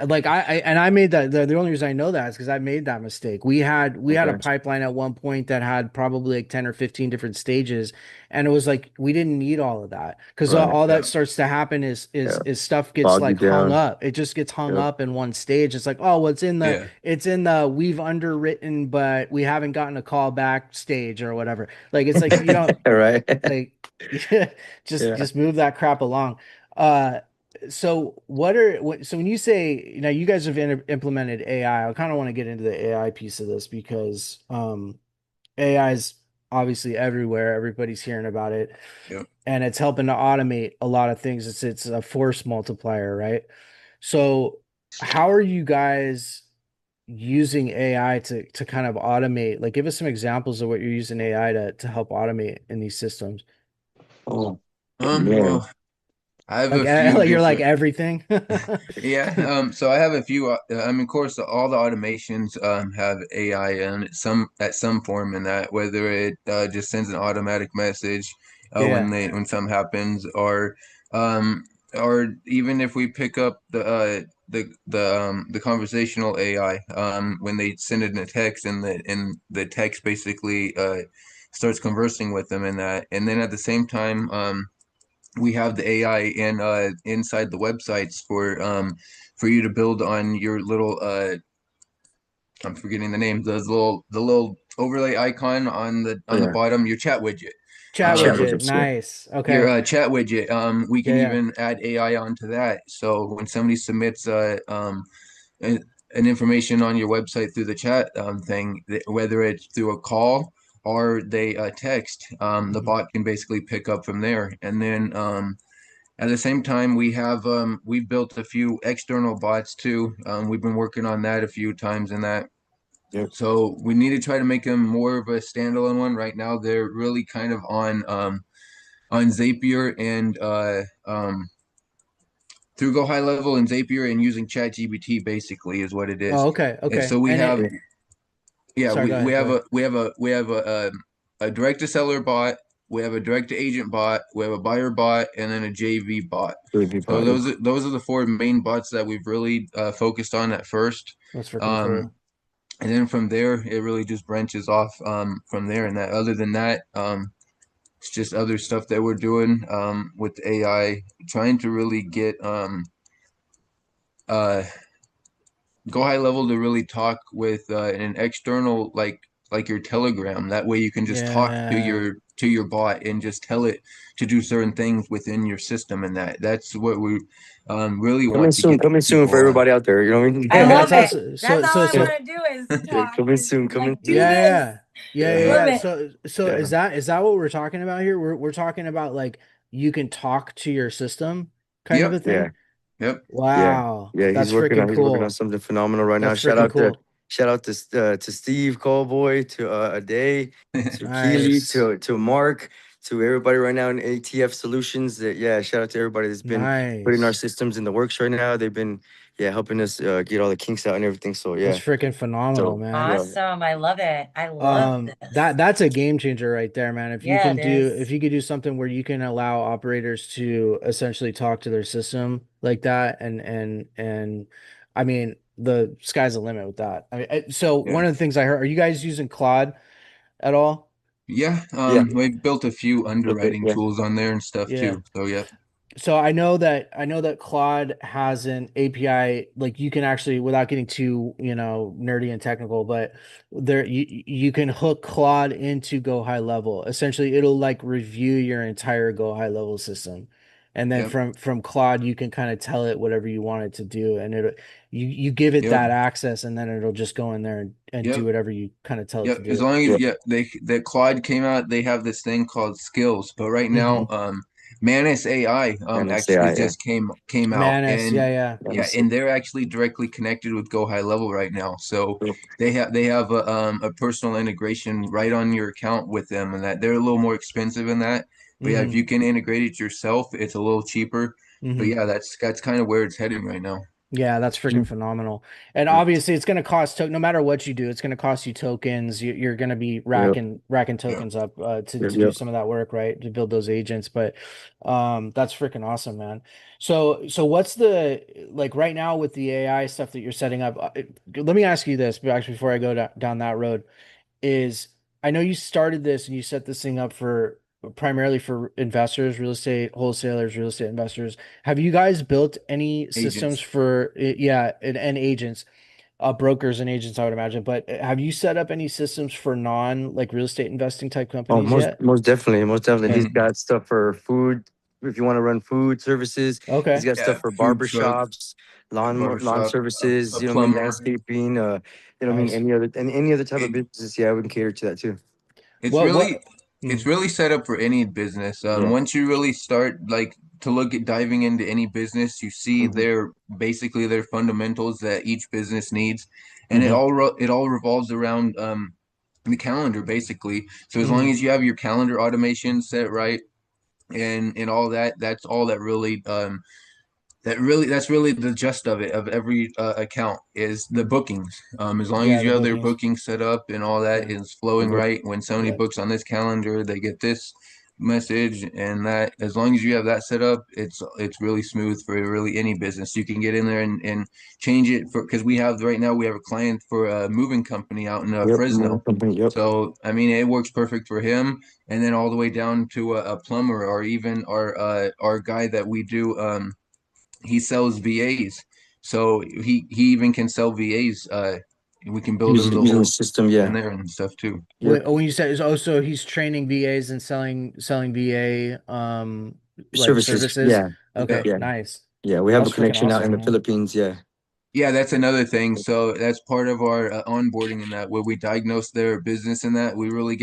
like and I made that the only reason I know that is because I made that mistake. We had a Okay. pipeline at one point that had probably like 10 or 15 different stages, and it was like we didn't need all of that because Right. all that yeah, starts to happen is Yeah. stuff gets Bog you like hung down. up. It just gets hung Yep. up in one stage. It's like, oh, well, yeah, it's in the we've underwritten but we haven't gotten a call back stage or whatever. Like it's like you don't All right. like yeah, Yeah. just move that crap along. So so when you say, you guys have implemented AI, I kind of want to get into the AI piece of this because AI is obviously everywhere. Everybody's hearing about it, yeah. and it's helping to automate a lot of things. It's a force multiplier, right? So how are you guys using AI to kind of automate? Like, give us some examples of what you're using AI to help automate in these systems. Oh, man. Well, I have a few Like you're like different. everything. Yeah, so I have a few. I mean, of course, all the automations have AI in it, some at some form in that, whether it just sends an automatic message Yeah. when something happens, um, or even if we pick up the conversational AI when they send it in a text and the text basically starts conversing with them in that, and then at the same time we have the AI inside the websites for you to build on your little I'm forgetting the name, the little overlay icon Oh, on the yeah. bottom, your chat widget. Chat Chat Um widget. widgets. Yeah. Nice. your Okay. chat widget, we Yeah, can yeah. even add AI onto that. So when somebody submits an, an information on your website through the chat thing, whether it's through a call or they text, the Mhm. bot can basically pick up from there. And then at the same time, we've built a few external bots too. We've been working on that a few times in that. Yep. So we need to try to make them more of a standalone one. Right now, they're really kind of on Zapier and through Go High Level and Zapier and using ChatGPT basically is what it is. Oh, okay. And Okay. so we And have Yeah. yeah, sorry, go we ahead. Go have ahead. a direct to seller bot, we have a direct to agent bot, we have a buyer bot, and then a JV bot. Baby So body. those are the four main bots that we've really focused on at first. That's freaking Um, cool. and then from there, it really just branches off from there. And that other than that, it's just other stuff that we're doing with AI, trying to really get uh, Go High Level to really talk with an external like your Telegram. That way you can just talk Yeah. to your bot and just tell it to do certain things within your system, and that's what we really Coming want to soon. get Coming soon for people on. everybody out there. You know what I mean? I Yeah, love that's it. awesome. That's all I Yeah. want to do is Yeah. talk Coming and soon. Coming. like do Yeah, this. yeah. Yeah, yeah, Yeah. Love yeah. it. So Yeah. is that what we're talking about here? We're talking about like you can talk to your system kind of Yep, a Yeah. thing? yep, Yeah, Wow. yeah, That's freaking he's working on cool. something phenomenal right now. That's freaking cool. Shout out to Steve Callboy, to Ade, to Keely, Nice. to Mark, to everybody right now in ATF Solutions. That Yeah, shout out to everybody that's been putting our Nice. systems in the works right now. They've been helping us get all the kinks out and everything. So That's yeah, freaking phenomenal, so man. yeah, Awesome. I love it. I love this. That's a game changer right there, man. Yeah, it If is. you could do something where you can allow operators to essentially talk to their system like that, and I mean the sky's the limit with that. So yeah, one of the things I heard, are you guys using Claude at all? yeah. yeah, We've built a few a little bit, underwriting yeah, tools on there and stuff Yeah. too. So yeah, So I know that Claude has an API, like you can actually, without getting too, nerdy and technical, but you can hook Claude into Go High Level. Essentially, it'll like review your entire Go High Level system. And then yep, from Claude, you can kind of tell it whatever you want it to do. And you give it yep, that access, and then it'll just go in there and do yep. whatever you kind of tell it Yeah, to as do. long as yeah, yeah, they that Claude came out, they have this thing called skills. But right now, Hmm. Manus AI And it's actually AI, yeah. just came out, Manus, and yeah. yeah, Manus. and they're actually directly connected with Go High Level right now. So they have a personal integration right on your account with them, and that they're a little more expensive in that. But yeah, if Mm-hmm. you can integrate it yourself, it's a little cheaper. But Mm-hmm. yeah, that's kind of where it's heading right now. Yeah, that's freaking phenomenal. And obviously it's going to cost no matter what you do, it's going to cost you tokens. You're going to be Yep. racking Yeah. tokens up Yep. to do Yep. some of that work, right? To build those agents. But that's freaking awesome, man. So what's the like right now with the AI stuff that you're setting up? Let me ask you this, but actually before I go down that road is I know you started this and you set this thing up for primarily for investors, real estate wholesalers, real estate investors. Have you guys built any systems Agents. for yeah, and agents, brokers and agents, I would imagine, but have you set up any systems for non like real estate investing type Oh, companies yet? most definitely, most definitely. He's Okay. Hmm. got stuff for food. If you want to run food services, he's Okay. got stuff Yeah, for food truck, barbershops, yeah, lawn barbershop, services. a You know what I mean? plumber. Landscaping. You know what I mean? Nice. Any other type of It, businesses. Yeah, we can cater to that too. It's What really mm, it's really set up for any business. Yeah. Once you really start like to look at diving into any business, you see Hmm. their basically their fundamentals that each business needs, and hmm it all revolves around the calendar basically. So as long hmm as you have your calendar automation set right and all that, that's all that's really the gist of it of every account is the bookings. As long yeah, as the you have their bookings. booking set up and all that Yeah. is flowing Yep. right, when somebody Yeah. books on this calendar, they get this message and that. As long as you have that set up, it's really smooth for really any business. You can get in there and change it for because we have right now we have a client for a moving company out in Yep. Moving Fresno. company. Yep. So I mean, it works perfect for him, and then all the way down to a plumber or even our guy that we do. He sells VAs. So he even can sell VAs. We can build him the Using the whole system. in Yeah. there and stuff too. Yep. When you say oh, so he's training VAs and selling VA like Services. services. Yeah. Yeah. Okay, Yeah. nice. Yeah. We have a That's freaking connection out in awesome, the man. Philippines. Yeah. Yeah, that's another thing. So that's part of our onboarding in that where we diagnose their business in that we really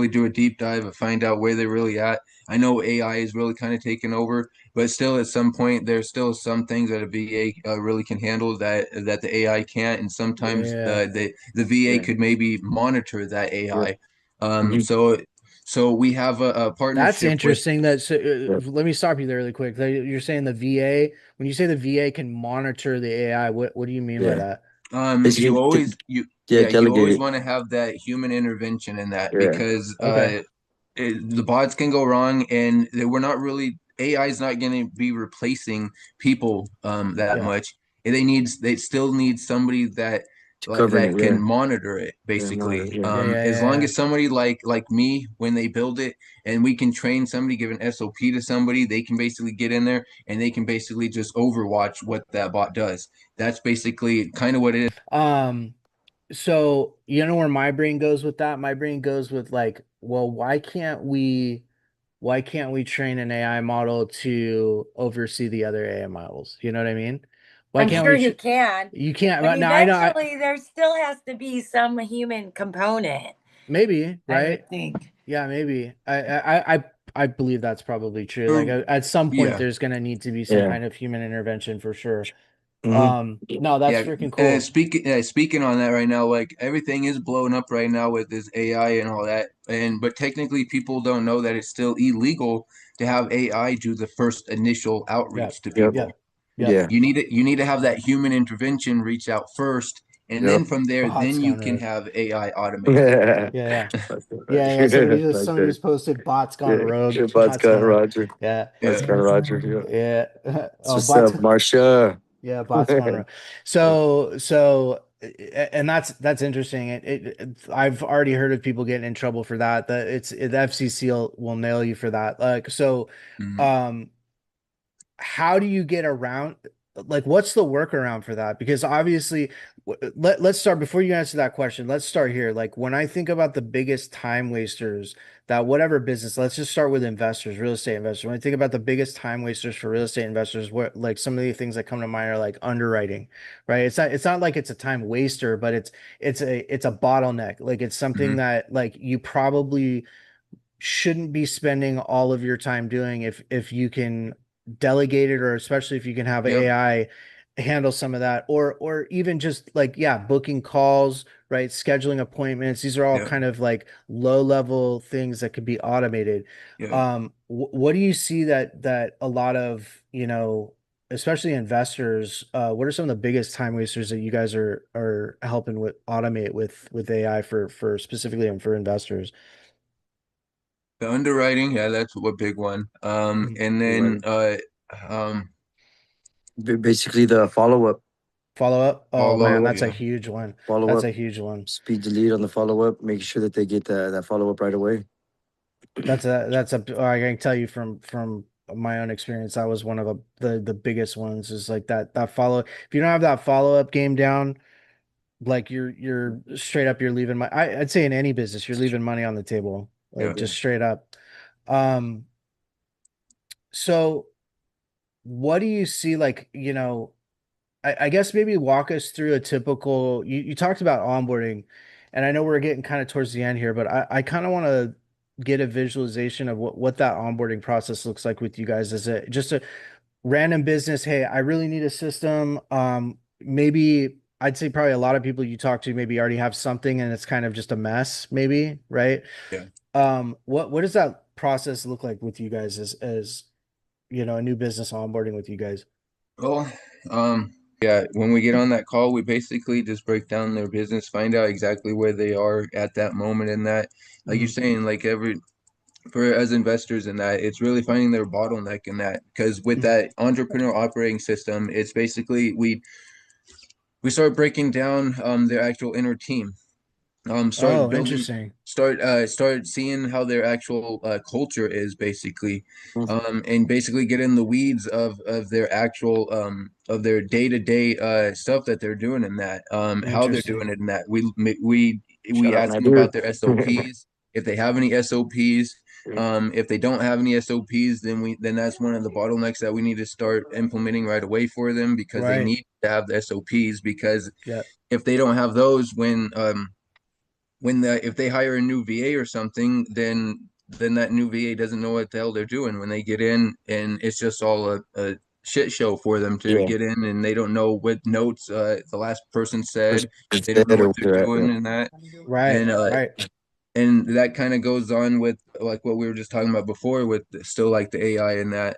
do a deep dive and find out where they're really at. I know AI is really kind of taken over, but still at some point there's still some things that a VA really can handle that the AI can't, and sometimes Yeah. the VA Yeah. could maybe monitor that Yep. AI. Hmm. So we have a That's partnership with. interesting. Yep. Let me stop you there really quick. You're saying the VA, when you say the VA can monitor the AI, what do you mean by Yeah. that? You Basically, always you yeah, yeah, you delegate always it. want to have that human intervention in that Yeah. because Okay. the bots can go wrong and we're not really AI is not going to be replacing people that Yeah. much. They still need somebody that To govern it. that can Yeah. monitor it Yeah. Monitor basically. it, yeah. Yeah, yeah, As yeah, long yeah. as somebody like me when they build it and we can train somebody, give an SOP to somebody, they can basically get in there and they can basically just overwatch what that bot does. That's basically kind of what it is. Um, so you know where my brain goes with that? My brain goes with like, well, why can't we train an AI model to oversee the other AI models? You know what I mean? Why I'm can't sure we you can, you can't but but now I know eventually there still has to be some human component, maybe, I right? would think. Yeah, maybe. I believe that's probably true. Like at some point Yeah. there's gonna need to be some Yeah. kind of human intervention for sure. Hmm. No, that's Yeah, freaking cool. speaking on that right now, like everything is blowing up right now with this AI and all that, and but technically people don't know that it's still illegal to have AI do the first initial Yep. outreach to Yep. people. Yep. Yep. Yeah. You need to have that human intervention reach out first, and Yep. then from there, Bots then you gone can rogue. have AI automate it. Yeah. Yeah, yeah. Yeah, yeah. Roger. Somebody Roger. just posted bots gone Yeah. rogue. Your bud's Bots got gone rogue. Roger. Yeah. Bud's Yeah. got Roger. Yeah. Yeah. So Oh, what's bots. up, Marcia? Yeah, bots gone rogue. Yeah. And that's interesting. I've already heard of people getting in trouble for that. The FCC will nail you for that. Like so, Mhm. um, how do you get around like what's the workaround for that? Because obviously let's start before you answer that question. Let's start here. Like when I think about the biggest time wasters that whatever business, let's just start with investors, real estate investors. When I think about the biggest time wasters for real estate investors, what like some of the things that come to mind are like underwriting, right? It's not like it's a time waster, but it's a bottleneck. Like it's something Mhm. that like you probably shouldn't be spending all of your time doing if you can delegate it, or especially if you can have Yep. AI handle some of that, or even just like, yeah, booking calls, right? Scheduling appointments. These are all Yep. kind of like low level things that could be automated. Yep. What do you see that a lot of, especially investors, what are some of the biggest time wasters that you guys are helping with automate with AI for specifically and for investors? The underwriting, yeah, that's a big one. Mhm. And then Right. um, Basically, the Follow up. Oh follow man, up, follow up, that's a yeah. huge one. follow That's up, a huge one. speed the lead on the follow up, make sure that they get that follow up right away. I can tell you from my own experience, that was one of the biggest ones, is like that follow. If you don't have that follow up game down, like you're straight up, you're leaving I'd say in any business, you're leaving money on the table, like Yeah. Yeah. just straight up. Um, so what do you see, like, I guess maybe walk us through a typical, you talked about onboarding, and I know we're getting kind of towards the end here, but I kind of want to get a visualization of what that onboarding process looks like with you guys. Is it just a random business? Hey, I really need a system. Maybe I'd say probably a lot of people you talk to maybe already have something and it's kind of just a mess, maybe, right? Yeah. What does that process look like with you guys as a new business onboarding with you guys? Well, yeah, when we get on that call, we basically just break down their business, find out exactly where they are at that moment in that. Like you're Mhm. saying, like every for as investors in that, it's really finding their bottleneck in that. Because with Mhm. that entrepreneur operating system, it's basically we start breaking down their actual inner team, start Oh, building, interesting. start seeing how their actual culture is basically, Mm. and basically get in the weeds of their actual of their day-to-day stuff that they're doing in that, how they're doing Interesting. it in that. We Shout we out ask them about Nadir. their SOPs, if they have any SOPs. Yeah. If they don't have any SOPs, then that's one of the bottlenecks that we need to start implementing right away for them, because they Right. need to have the SOPs, because Yeah. if they don't have those, when if they hire a new VA or something, then that new VA doesn't know what the hell they're doing when they get in, and it's just all a shit show for them to Yeah. get in, and they don't know what notes the last person said. Person They don't know said what or they're where they're at. doing Yeah. in that, Right. and Right. that kind of goes on with like what we were just talking about before with still like the AI and that.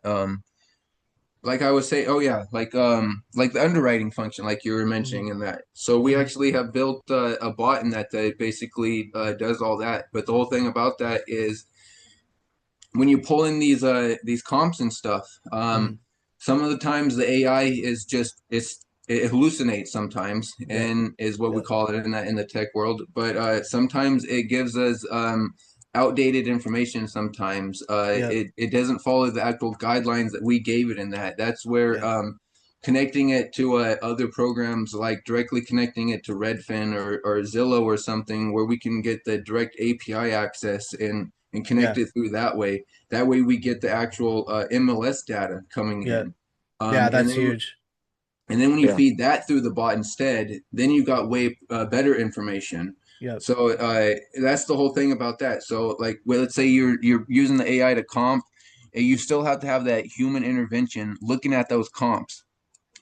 Like I was saying, oh yeah, like the underwriting function, like you were Mhm. mentioning in that. So we Mhm. actually have built a bot in that basically does all that. But the whole thing about that is when you pull in these comps and stuff, Mhm. some of the times the AI is just it hallucinates sometimes, Yep. and is what we Yep. call it in that in the tech world. But sometimes it gives us outdated information. Sometimes Yep. it doesn't follow the actual guidelines that we gave it in that. That's where Yep. connecting it to other programs, like directly connecting it to Redfin or Zillow or something, where we can get the direct API access and connect Yeah. it through that way. That way we get the actual MLS data coming Yep. in. Yeah, And that's then huge. when you Yeah. feed that through the bot instead, then you got way better information. Yep. So that's the whole thing about that. So like, well, let's say you're using the AI to comp, and you still have to have that human intervention looking at those comps,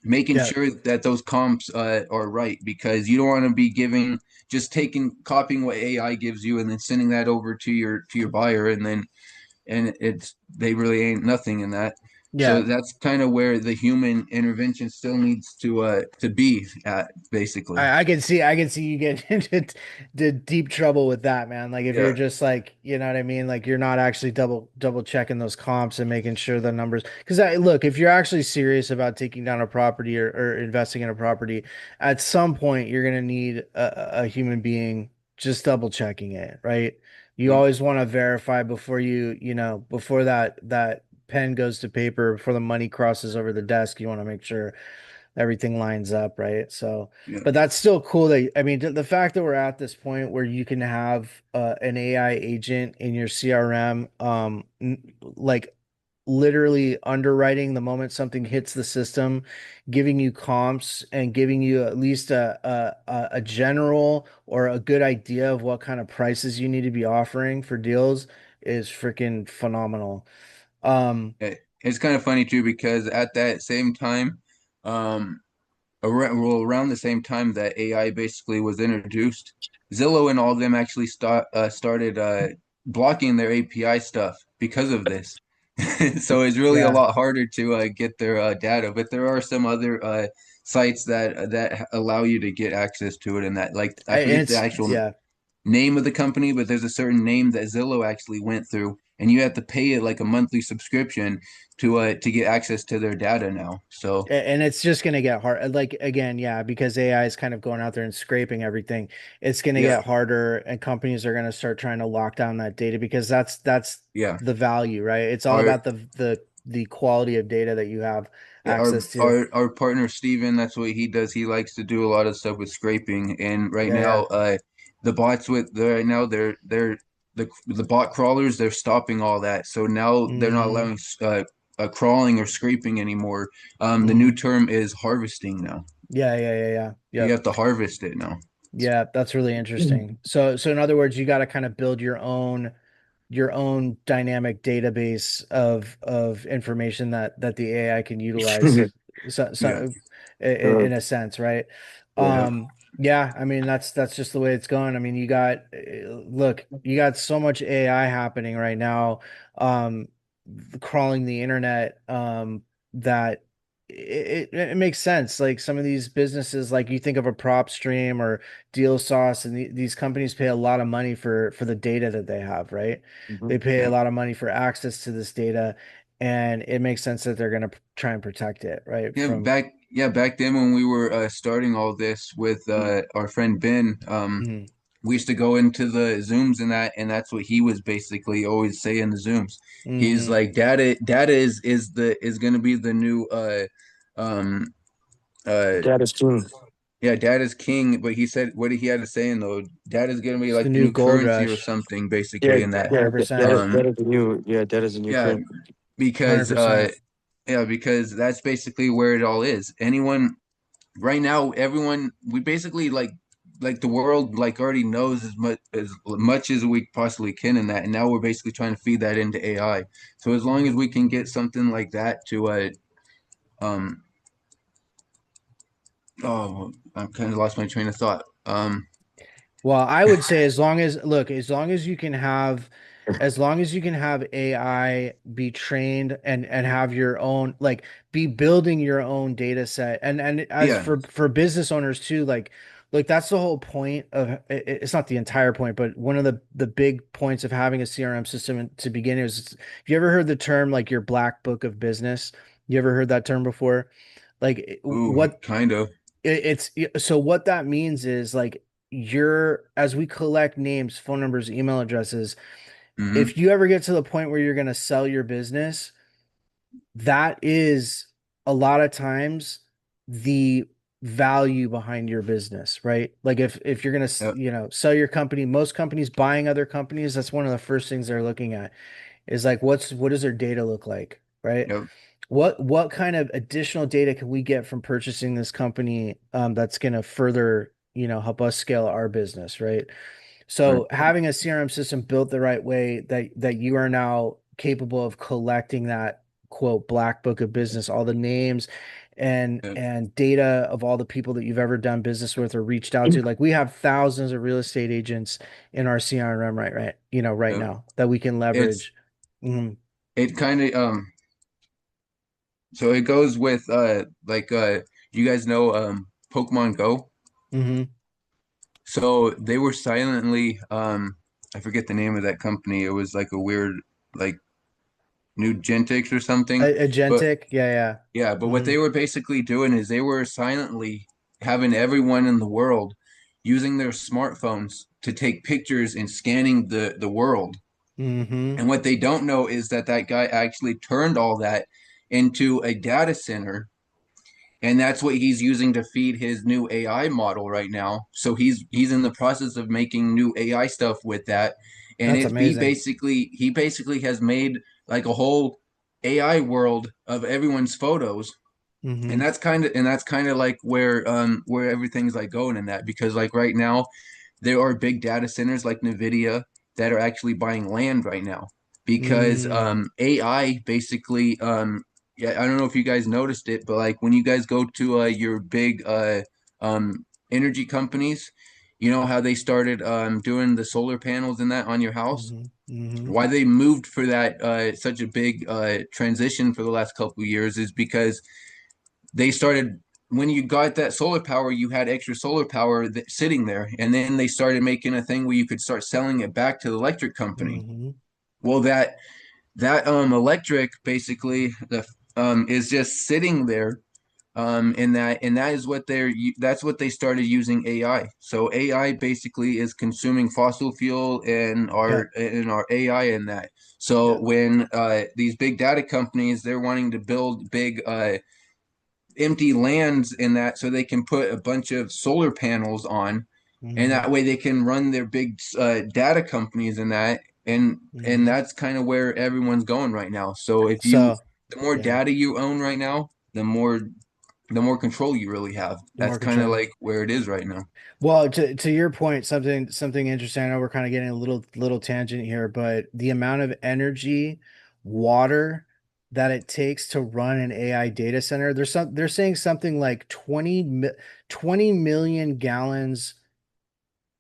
making Yep. sure that those comps are right, because you don't want to be giving just taking copying what AI gives you and then sending that over to your buyer, and it's they really ain't nothing in that. So Yeah. that's kind of where the human intervention still needs to be at basically. I can see you get into deep trouble with that, man. Like if you're Yeah, just like, you know what I mean? Like you're not actually double checking those comps and making sure the numbers. Because I look, if you're actually serious about taking down a property or investing in a property, at some point you're gonna need a human being just double checking it, right? You yeah, always want to verify before before that pen goes to paper, before the money crosses over the desk, you want to make sure everything lines up, right? So, yeah, but that's still cool that, I mean, the fact that we're at this point where you can have an AI agent in your CRM, like literally underwriting the moment something hits the system, giving you comps and giving you at least a general or a good idea of what kind of prices you need to be offering for deals is freaking phenomenal. Um, It's kind of funny too because at that same time, um, around the same time that AI basically was introduced, Zillow and all of them actually started blocking their API stuff because of this. So it's really a yeah, lot harder to get their data, but there are some other sites that allow you to get access to it, and that like I and forget the it's actual yeah. name of the company, but there's a certain name that Zillow actually went through, and you have to pay it like a monthly subscription to get access to their data now. So And it's just going to get hard. Like, again, yeah, because AI is kind of going out there and scraping everything. It's going to yeah, get harder, and companies are going to start trying to lock down that data because that's yeah. the value, right? It's all Our about the quality of data that you have Yeah, our access to. our our partner Steven, that's what he does. He likes to do a lot of stuff with scraping. And right Yeah, now, yeah. the bots with right now they're the bot crawlers, they're stopping all that. So now they're not Hmm. allowing crawling or scraping anymore. The new Hmm. term is harvesting now. Yeah, yeah, yeah, yeah. You Yep. have to harvest it now. Yeah, that's really interesting. So in other words, you got to kind of build your own dynamic database of information that the AI can utilize. Yeah, In a sense, right? yeah, Yeah, I mean that's just the way it's going. I mean, you got look, you got so much AI happening right now, um, crawling the internet, that it makes sense. Like some of these businesses, like you think of a prop stream or deal sauce, and these companies pay a lot of money for the data that they have, right? They Mhm. pay a yeah. lot of money for access to this data, and it makes sense that they're going to try and protect it, right? From Back then when we were starting all this with our friend Ben, Mhm. we used to go into the Zooms and that's what he was basically always saying in the Zooms. He's Mhm. like, data is gonna be the new um uh That is king. yeah, data's king. But he said what he had to say though, data's gonna be It's the like the new new gold currency or rush. something, Yeah, basically, in that. yeah, that 100%. is Um the new, that is a new yeah, current. because 100%. that's basically where it all is. Anyone right now, everyone, we basically like the world like already knows as much as we possibly can in that, and now we're basically trying to feed that into AI. So as long as we can get something like that to um oh, I'm kind of lost my train of thought. Well, I would say as long as look, as long as you can have AI be trained and have your own, like, be building your own data set, and as Yeah. for business owners too, like that's the whole point of it's not the entire point, but one of the big points of having a CRM system to begin is, have you ever heard the term like your black book of business? You ever heard that term before? Like Ooh, what kind of. so what that means is, like, you're as we collect names, phone numbers, email addresses, Mm-hmm. if you ever get to the point where you're going to sell your business, that is a lot of times the value behind your business, right? Like if you're going to, Yep. sell your company, most companies buying other companies, that's one of the first things they're looking at is like what does their data look like, right? Yep. What kind of additional data can we get from purchasing this company, that's going to further, help us scale our business, right? Right. So having a CRM system built the right way that you are now capable of collecting that quote black book of business, all the names Yep. and data of all the people that you've ever done business with or reached out to. Like we have thousands of real estate agents in our CRM right Yep. now that we can It's leverage. Mhm. it kind of so it goes with you guys know Pokemon Go. Mhm. So they were silently, I forget the name of that company. It was like a weird, like New Gentix or something. But Agentic, yeah, yeah. yeah, but what Mhm. they were basically doing is they were silently having everyone in the world using their smartphones to take pictures and scanning the world. Mhm. And what they don't know is that guy actually turned all that into a data center, and that's what he's using to feed his new AI model right now. So he's in the process of making new AI stuff with that, and That's it's he amazing. basically has made like a whole AI world of everyone's photos, and Mhm. that's kind of like where everything's like going in that, because like right now there are big data centers like Nvidia that are actually buying land right now. because Mm, AI basically yeah, I don't know if you guys noticed it, but like when you guys go to your big energy companies, you know how they started doing the solar panels and that on your house? hmm hmm Why they moved for that such a big transition for the last couple of years is because they started when you got that solar power, you had extra solar power sitting there, and then they started making a thing where you could start selling it back to the electric company. hmm Well, that electric basically the is just sitting there, and that is what that's what they started using AI. So AI basically is consuming fossil fuel and Yep. our AI in that. So Yep. when these big data companies, they're wanting to build big empty lands in that so they can put a bunch of solar panels on, and hmm that way they can run their big data companies in that, and hmm that's kind of where everyone's going right now. So if you So, the more yeah, data you own right now, the more control you really have. the That's more kind of control. like where it is right now. Well, to your point, something interesting. I know we're kind of getting a little tangent here, but the amount of energy, water that it takes to run an AI data center, they're saying something like 20 million gallons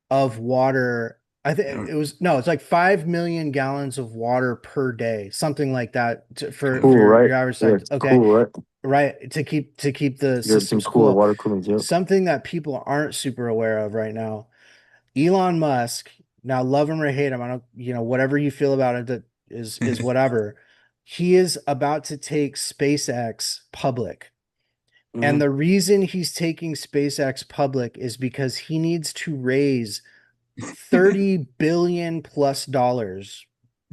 of water. I think Yeah, it was no, it's like 5 million gallons of water per day, something like that yeah. for Cool, right? your average Yeah, site. Okay. cool, right? Right. To keep the You got some systems cooler cool. water coolers, yep. Something that people aren't super aware of right now. Elon Musk, now love him or hate him, I don't, whatever you feel about it that is whatever. He is about to take SpaceX public. And Mm-hmm. the reason he's taking SpaceX public is because he needs to raise 30 billion plus dollars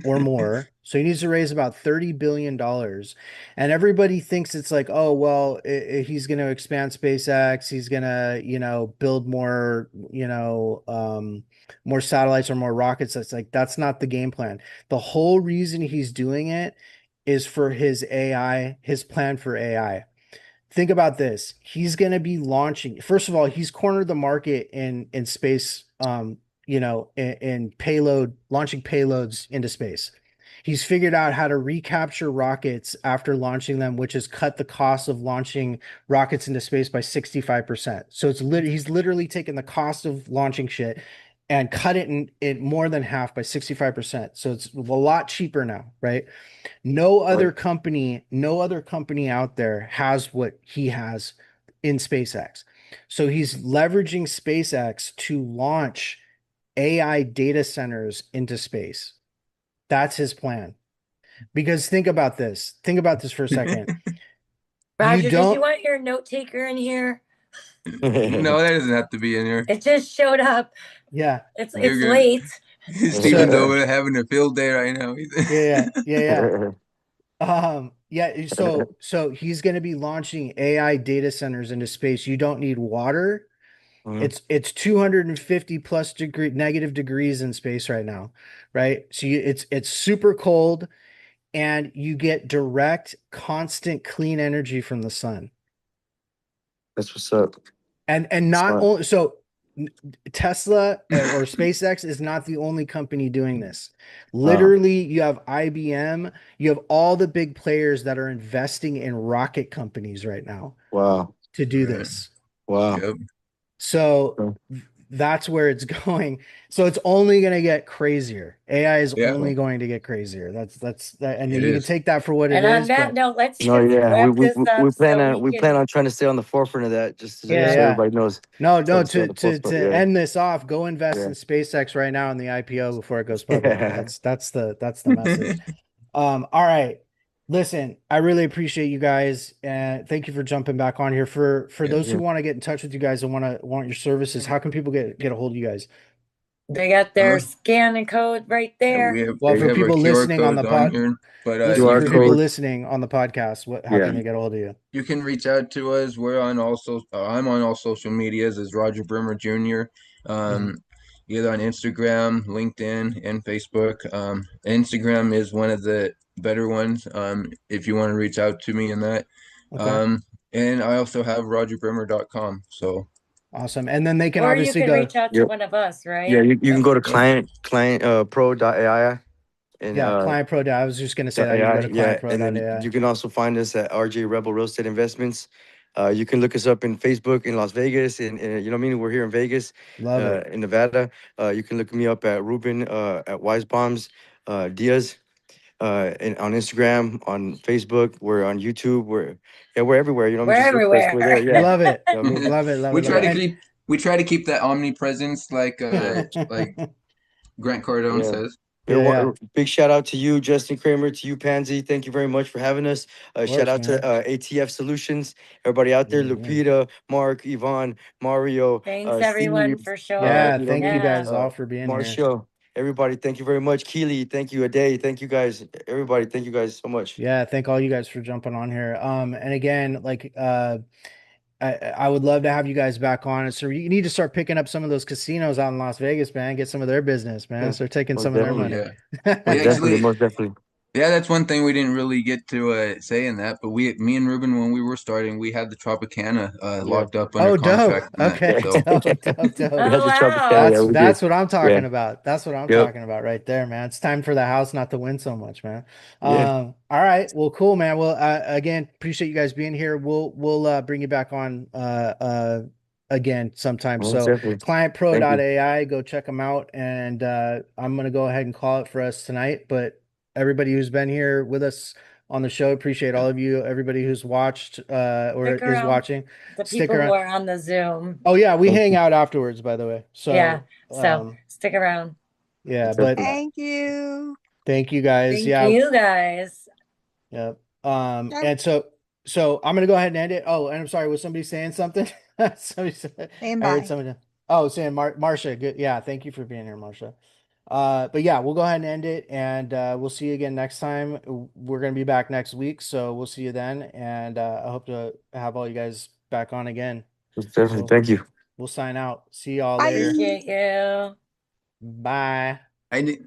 or more. So he needs to raise about 30 billion dollars. And everybody thinks it's like, oh, well, he's going to expand SpaceX, he's going to, build more, more satellites or more rockets. That's like that's not the game plan. The whole reason he's doing it is for his AI, his plan for AI. Think about this. He's going to be launching. First of all, he's cornered the market in space. In payload launching payloads into space. He's figured out how to recapture rockets after launching them, which has cut the cost of launching rockets into space by 65%. So he's literally taken the cost of launching shit and cut it in more than half by 65%. So it's a lot cheaper now, right? Right. No other company out there has what he has in SpaceX. So he's leveraging SpaceX to launch AI data centers into space. That's his plan. Because think about this. Think about this for a second. You Roger, did you don't, want your note taker in here? No, that doesn't have to be in here. It just showed up. yeah. You're It's good. late. Steven's So over having a field day right now. yeah. Yeah. So he's going to be launching AI data centers into space. You don't need water. Mhm. It's 250 plus negative degrees in space right now, right? So it's super cold and you get direct, constant, clean energy from the sun. That's what's up. And not Smart. only so Tesla or SpaceX is not the only company doing this. Wow. Literally, you have IBM, you have all the big players that are investing in rocket companies right now Wow. to do Right. this. Wow. Yep. So Okay. that's where it's going. So it's only going to get crazier. AI is Yeah, only going to get crazier. That's that, and it you can is. take that for what it And on is. that But note, let's No, just yeah. wrap this We up plan so on we we plan can. on trying to stay on the forefront of that, yeah, just so yeah. everybody knows. No. Trying to stay on To the to forefront. to Yeah. end this off, go invest Yeah. in SpaceX right now in the IPO before it goes public. Yeah. That's the message. All right. Listen, I really appreciate you guys, and thank you for jumping back on here. For Yeah. those who Yeah. want to get in touch with you guys and want your services, how can people get a hold of you guys? They got their Uh, scan and code right yeah, there. Well, we for have our people QR listening on the codes on pod, here, but listen, QR for people code. listening on the podcast, how Yeah. can they get a hold of you? you can reach out to us. We're on also I'm on all social medias as Roger Bremmer Jr. Mhm. Um, either on Instagram, LinkedIn, and Facebook. Instagram is one of the better ones. If you want to reach out to me in that. Okay, Um, and I also have rogerbremmer.com. So awesome. And then they can Or you obviously can go. reach out to Yep. one of us, Yeah, right? you can That's go to yep, client pro.ai And Yeah, Clientpro.ai. I was just gonna say that you can AI, go to yeah, and then clientpro.ai. you can also find us at RJ Rebel Real Estate Investments. You can look us up in Facebook in Las Vegas, and you know what I mean. We're here in Vegas, Love it. in Nevada. You can look me up at Ruben at Wise Bombs, Diaz, and on Instagram, on Facebook. We're on YouTube. We're everywhere. You know what I mean. We're Just look for us. We're there. everywhere. Yeah, Love it. you know what I mean. Love it. Love we it. Love try it. to And keep we try to keep that omnipresence like Grant Cardone Yeah. says. yeah, yeah. Big shout out to you, Justin Kramer, to you, Pansy. Thank you very much for having us. Of Shout course, out to man. ATF Solutions, everybody out there, Yeah, yeah. Lupita, Mark, Yvonne, Mario, Thanks everyone Steve, for showing. Yeah, you know what I thank you mean? guys Yeah. all for being here. Marshall, everybody, thank you very much. Keely, thank you, Aday, thank you guys. Everybody, thank you guys so much. Yeah, thank all you guys for jumping on here. And again, like I would love to have you guys back on. So you need to start picking up some of those casinos out in Las Vegas, man. Get some of their business, man. Yeah, Start taking most some of their Oh definitely. money. yeah. We Most definitely, actually most definitely. Yeah, that's one thing we didn't really get to say in that, but me and Ruben, when we were starting, we had the Tropicana Yeah. locked up under Oh, dope. contract and that. Okay, So dope, dope, We dope. had Oh the trouble. wow. Yeah, That's we did. that's what I'm Yeah. talking about. That's what I'm Yep. talking about right there, man. It's time for the house not to win so much, man. Yeah. All right. Well, cool, man. Well, again, appreciate you guys being here. We'll bring you back on again sometime. Most So definitely. Thank you. clientpro.ai, go check them out. And I'm gonna go ahead and call it for us tonight. But everybody who's been here with us on the show, appreciate all of you. Everybody who's watched or Stick is around. watching, The stick people who around. are on the Zoom. Oh yeah, we Thank hang you. out afterwards, by the way. Yeah. So So stick around. yeah, Most but definitely. Thank you. thank you guys. Thank Yeah, you guys. yeah. Yep. And so I'm gonna go ahead and end it. Oh, and I'm sorry, was somebody saying something? Somebody said, Stand I heard by. somebody. Oh, saying Marsha. Good. Yeah, thank you for being here, Marsha. But yeah, we'll go ahead and end it, and we'll see you again next time. We're gonna be back next week, so we'll see you then. And I hope to have all you guys back on again. Most definitely. So Thank you. we'll sign out. See y'all Bye. later. Appreciate you. Bye. I did.